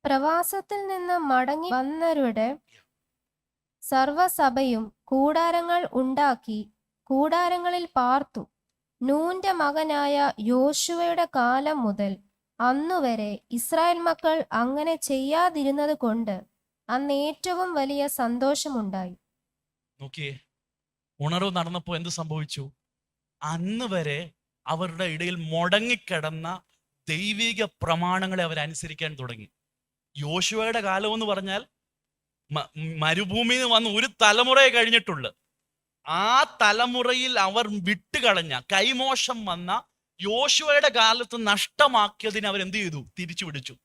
പ്രവാസത്തിൽ നിന്ന് മടങ്ങി വന്നവരുടെ സർവ്വസഭയും കൂടാരങ്ങൾ ഉണ്ടാക്കി കൂടാരങ്ങളിൽ പാർത്തു. നൂന്റെ മകനായ യോശുവയുടെ കാലം മുതൽ അന്നുവരെ ഇസ്രായേൽ മക്കൾ അങ്ങനെ ചെയ്യാതിരുന്നത് കൊണ്ട് അന്ന് ഏറ്റവും വലിയ സന്തോഷമുണ്ടായി. നോക്കിയേ, ഉണർവ് നടന്നപ്പോൾ എന്ത് സംഭവിച്ചു? അന്ന് വരെ അവരുടെ ഇടയിൽ മുടങ്ങിക്കിടന്ന ദൈവിക പ്രമാണങ്ങളെ അവരനുസരിക്കാൻ തുടങ്ങി. യോശുവയുടെ കാലം എന്ന് പറഞ്ഞാൽ മരുഭൂമിയിൽ നിന്ന് വന്ന് ഒരു തലമുറയെ കഴിഞ്ഞിട്ടുള്ളു. ആ തലമുറയിൽ അവർ വിട്ടുകളഞ്ഞ കൈമോശം വന്ന യോശുവയുടെ കാലത്ത് നഷ്ടമാക്കിയതിനെ അവരെന്ത് ചെയ്തു? തിരിച്ചു പിടിച്ചു.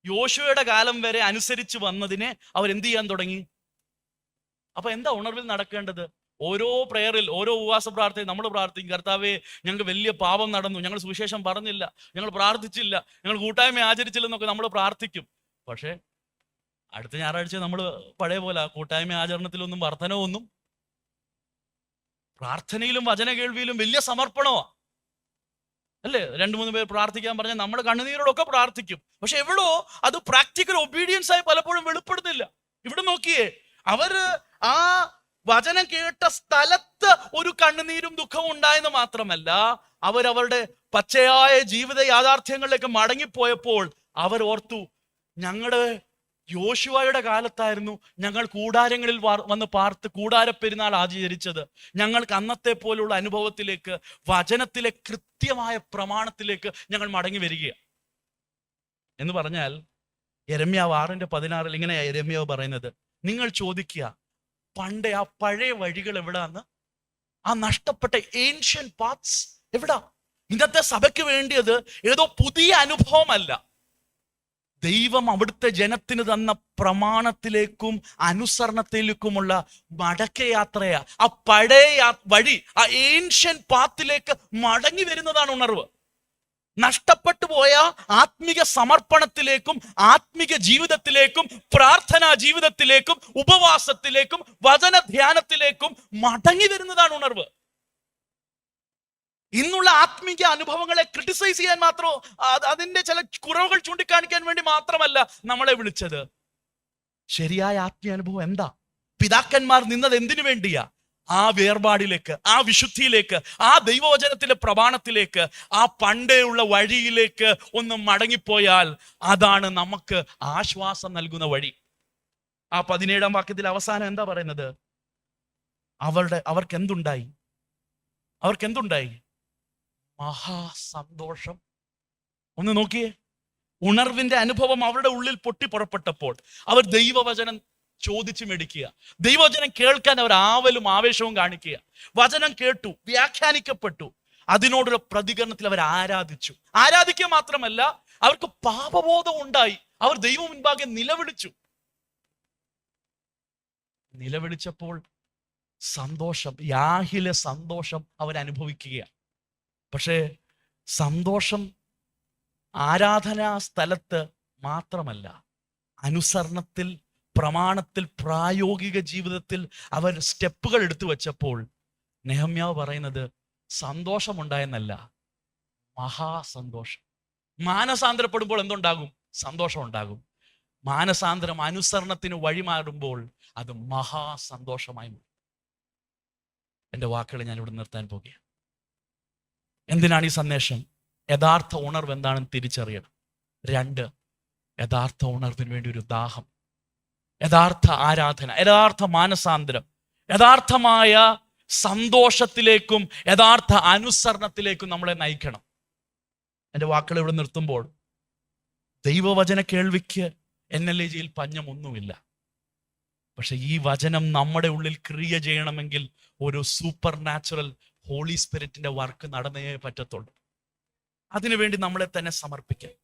യോശുവയുടെ കാലം വരെ അനുസരിച്ച് വന്നതിനെ അവരെന്ത് ചെയ്യാൻ തുടങ്ങി? അപ്പൊ എന്താ ഉണർവിൽ നടക്കേണ്ടത്? ഓരോ പ്രയറിൽ, ഓരോ ഉപവാസ പ്രാർത്ഥനയിൽ നമ്മൾ പ്രാർത്ഥിക്കും, കർത്താവേ ഞങ്ങൾക്ക് വലിയ പാപം നടന്നു, ഞങ്ങൾ സുവിശേഷം പറഞ്ഞില്ല, ഞങ്ങൾ പ്രാർത്ഥിച്ചില്ല, ഞങ്ങൾ കൂട്ടായ്മ ആചരിച്ചില്ലെന്നൊക്കെ നമ്മൾ പ്രാർത്ഥിക്കും. പക്ഷേ അടുത്ത ഞായറാഴ്ച നമ്മൾ പഴയ പോലെ കൂട്ടായ്മ ആചരണത്തിലൊന്നും വർധനവൊന്നും, പ്രാർത്ഥനയിലും വചന കേൾവിയിലും വലിയ സമർപ്പണമാ അല്ലേ? 2-3 പേർ പ്രാർത്ഥിക്കാൻ പറഞ്ഞാൽ നമ്മൾ കണ്ണുനീരോടൊക്കെ പ്രാർത്ഥിക്കും. പക്ഷെ എവിടോ അത് പ്രാക്ടിക്കൽ ഒബീഡിയൻസ് ആയി പലപ്പോഴും വെളിപ്പെടുന്നില്ല. ഇവിടെ നോക്കിയേ, അവര് ആ വചനം കേട്ട സ്ഥലത്ത് ഒരു കണ്ണുനീരും ദുഃഖവും ഉണ്ടായെന്ന് മാത്രമല്ല, അവരവരുടെ പച്ചയായ ജീവിത യാഥാർത്ഥ്യങ്ങളിലേക്ക് മടങ്ങിപ്പോയപ്പോൾ അവർ ഓർത്തു, ഞങ്ങളുടെ യോശുവയുടെ കാലത്തായിരുന്നു ഞങ്ങൾ കൂടാരങ്ങളിൽ വന്ന് പാർത്ത് കൂടാര പെരുന്നാൾ ആചരിച്ചത്. ഞങ്ങൾക്ക് അന്നത്തെ പോലുള്ള അനുഭവത്തിലേക്ക്, വചനത്തിലെ കൃത്യമായ പ്രമാണത്തിലേക്ക് ഞങ്ങൾ മടങ്ങി വരികയാണ് എന്ന് പറഞ്ഞാൽ, യെരമ്യാവ് 6:16 ഇങ്ങനെ യെരമ്യാവ് പറയുന്നത്, നിങ്ങൾ ചോദിക്കുക പണ്ടേ ആ പഴയ വഴികൾ എവിടാന്ന്? ആ നഷ്ടപ്പെട്ട ഏൻഷ്യൻ പാത്സ് എവിടാ? ഇന്നത്തെ സഭയ്ക്ക് വേണ്ടിയത് ഏതോ പുതിയ അനുഭവമല്ല, ദൈവം അവിടുത്തെ ജനത്തിന് തന്ന പ്രമാണത്തിലേക്കും അനുസരണത്തിലേക്കുമുള്ള മടക്കയാത്രയാ. ആ പഴയ വഴി, ആ ഏൻഷ്യൻ പാത്തിലേക്ക് മടങ്ങി വരുന്നതാണ് ഉണർവ്. നഷ്ടപ്പെട്ടു പോയ ആത്മിക സമർപ്പണത്തിലേക്കും ആത്മിക ജീവിതത്തിലേക്കും പ്രാർത്ഥനാ ജീവിതത്തിലേക്കും ഉപവാസത്തിലേക്കും വചന ധ്യാനത്തിലേക്കും മടങ്ങി വരുന്നതാണ് ഉണർവ്. ഇന്നുള്ള ആത്മീയ അനുഭവങ്ങളെ ക്രിട്ടിസൈസ് ചെയ്യാൻ മാത്രമോ അതിന്റെ ചില കുറവുകൾ ചൂണ്ടിക്കാണിക്കാൻ വേണ്ടി മാത്രമല്ല നമ്മളെ വിളിച്ചത്. ശരിയായ ആത്മീയ അനുഭവം എന്താ? പിതാക്കന്മാർ നിന്നത് എന്തിനു വേണ്ടിയാ? ആ വേർപാടിലേക്ക്, ആ വിശുദ്ധിയിലേക്ക്, ആ ദൈവവചനത്തിന്റെ പ്രമാണത്തിലേക്ക്, ആ പണ്ടേയുള്ള വഴിയിലേക്ക് ഒന്ന് മടങ്ങിപ്പോയാൽ അതാണ് നമുക്ക് ആശ്വാസം നൽകുന്ന വഴി. ആ 17 വാക്യത്തിൽ അവസാനം എന്താ പറയുന്നത്? അവർക്ക് എന്തുണ്ടായി? മഹാസന്തോഷം. ഒന്ന് നോക്കിയേ, ഉണർവിന്റെ അനുഭവം അവരുടെ ഉള്ളിൽ പൊട്ടി പുറപ്പെട്ടപ്പോൾ അവർ ദൈവവചനം ചോദിച്ചു മേടിക്കുക, ദൈവവചനം കേൾക്കാൻ അവർ ആവലും ആവേശവും കാണിക്കുക. വചനം കേട്ടു, വ്യാഖ്യാനിക്കപ്പെട്ടു, അതിനോടൊരു പ്രതികരണത്തിൽ അവർ ആരാധിക്കുക മാത്രമല്ല, അവർക്ക് പാപബോധം ഉണ്ടായി. അവർ ദൈവം മുൻപാകെ നിലവിളിച്ചപ്പോൾ സന്തോഷം, യാഹിലെ സന്തോഷം അവരനുഭവിക്കുക. പക്ഷേ സന്തോഷം ആരാധനാ സ്ഥലത്ത് മാത്രമല്ല, അനുസരണത്തിൽ, പ്രമാണത്തിൽ, പ്രായോഗിക ജീവിതത്തിൽ അവർ സ്റ്റെപ്പുകൾ എടുത്തു വച്ചപ്പോൾ നെഹമ്യാവ് പറയുന്നത് സന്തോഷമുണ്ടായെന്നല്ല, മഹാസന്തോഷം. മാനസാന്തരപ്പെടുമ്പോൾ എന്തുണ്ടാകും? സന്തോഷം ഉണ്ടാകും. മാനസാന്തരം അനുസരണത്തിന് വഴിമാറുമ്പോൾ അത് മഹാസന്തോഷമായി മാറും. എൻ്റെ വാക്കുകൾ ഞാൻ ഇവിടെ നിർത്താൻ പോകുകയാണ്. എന്തിനാണ് ഈ സന്ദേശം? യഥാർത്ഥ ഉണർവ് എന്താണെന്ന് തിരിച്ചറിയണം. 2, യഥാർത്ഥ ഉണർവിന് വേണ്ടി ഒരു ദാഹം, യഥാർത്ഥ ആരാധന, യഥാർത്ഥ മാനസാന്തരം, യഥാർത്ഥമായ സന്തോഷത്തിലേക്കും യഥാർത്ഥ അനുസരണത്തിലേക്കും നമ്മളെ നയിക്കണം. എൻ്റെ വാക്കുകൾ ഇവിടെ നിർത്തുമ്പോൾ, ദൈവവചന കേൾവിക്ക് NLAGയിൽ പഞ്ഞമൊന്നുമില്ല. പക്ഷെ ഈ വചനം നമ്മുടെ ഉള്ളിൽ ക്രിയ ചെയ്യണമെങ്കിൽ ഒരു സൂപ്പർ നാച്ചുറൽ ഹോളി സ്പിരിറ്റിന്റെ വർക്ക് നടന്നേ പറ്റത്തുള്ളൂ. അതിനുവേണ്ടി നമ്മളെ തന്നെ സമർപ്പിക്കാം.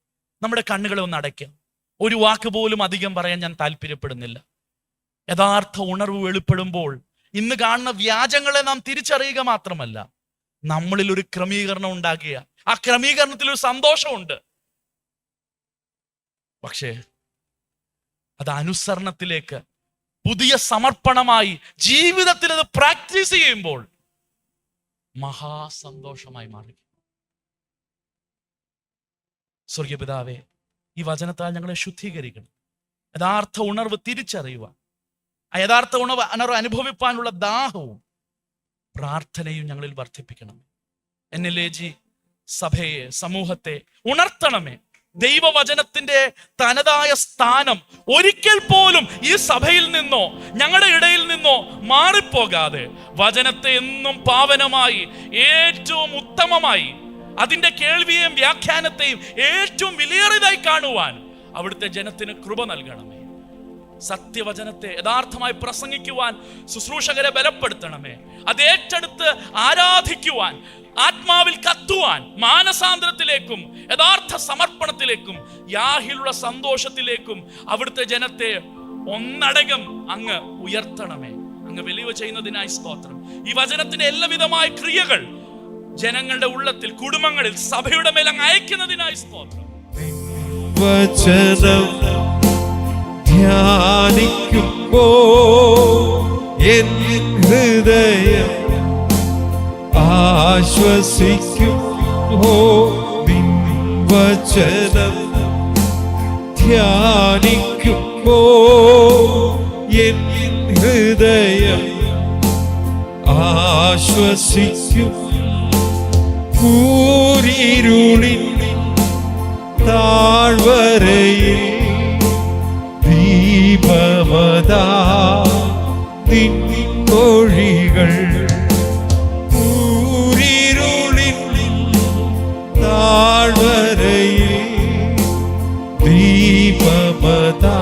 നമ്മുടെ കണ്ണുകളെ ഒന്ന് അടയ്ക്കാം. ഒരു വാക്ക് പോലും അധികം പറയാൻ ഞാൻ താല്പര്യപ്പെടുന്നില്ല. യഥാർത്ഥ ഉണർവ് വെളിപ്പെടുമ്പോൾ ഇന്ന് കാണുന്ന വ്യാജങ്ങളെ നാം തിരിച്ചറിയുക മാത്രമല്ല, നമ്മളിൽ ഒരു ക്രമീകരണം ഉണ്ടാകുക. ആ ക്രമീകരണത്തിൽ ഒരു സന്തോഷമുണ്ട്. പക്ഷേ അത് അനുസരണത്തിലേക്ക്, പുതിയ സമർപ്പണമായി ജീവിതത്തിൽ അത് പ്രാക്ടീസ് ചെയ്യുമ്പോൾ മഹാസന്തോഷമായി മാറി. സ്വർഗീയപിതാവേ, ഈ വചനത്താൽ ഞങ്ങളെ ശുദ്ധീകരിക്കണം. യഥാർത്ഥ ഉണർവ് തിരിച്ചറിയുവാൻ, ആ യഥാർത്ഥ ഉണർവ് അനുഭവിപ്പാനുള്ള ദാഹവും പ്രാർത്ഥനയും ഞങ്ങളിൽ വർദ്ധിപ്പിക്കണം. NLAG സഭയെ, സമൂഹത്തെ ഉണർത്തണമേ. ദൈവവചനത്തിന്റെ തനതായ സ്ഥാനം ഒരിക്കൽ പോലും ഈ സഭയിൽ നിന്നോ ഞങ്ങളുടെ ഇടയിൽ നിന്നോ മാറിപ്പോകാതെ വചനത്തെ എന്നും പാവനമായി, ഏറ്റവും ഉത്തമമായി, അതിന്റെ കേൾവിയെയും വ്യാഖ്യാനത്തെയും ഏറ്റവും വിലയേറിയതായി കാണുവാൻ അവിടുത്തെ ജനത്തിന് കൃപ നൽകണമേ. സത്യവചനത്തെ യഥാർത്ഥമായി പ്രസംഗിക്കുവാൻ ശുശ്രൂഷകരെ ബലപ്പെടുത്തണമേ. അത് ഏറ്റെടുത്ത് ആരാധിക്കുവാൻ, ആത്മാവിൽ കത്തുവാൻ, മാനസാന്തരത്തിലേക്കും യഥാർത്ഥ സമർപ്പണത്തിലേക്കും യാഹിലുള്ള സന്തോഷത്തിലേക്കും അവിടുത്തെ ജനത്തെ ഒന്നടങ്കം അങ്ങ് ഉയർത്തണമേ. അങ്ങ് വലിയ ചെയ്യുന്നതിനായി സ്തോത്രം. ഈ വചനത്തിന്റെ എല്ലാവിധമായ ക്രിയകൾ ജനങ്ങളുടെ ഉള്ളത്തിൽ, കുടുംബങ്ങളിൽ, സഭയുടെ മേൽ അങ്ങ് അയക്കുന്നതിനായി സ്തോത്രം. വചനം ധ്യാനിക്കുമ്പോ എൻ ഹൃദയം ആശ്വസിക്കും. വചനം ധ്യാനിക്കുമ്പോ എൻ ഹൃദയം ആശ്വസിക്കും. കൂരിരുളിൻ താഴ്വരയിൽ ദീപമതാ നിൻ മൊഴികൾ. കൂരിരുളിൻ താഴ്വരയിൽ ദീപമതാ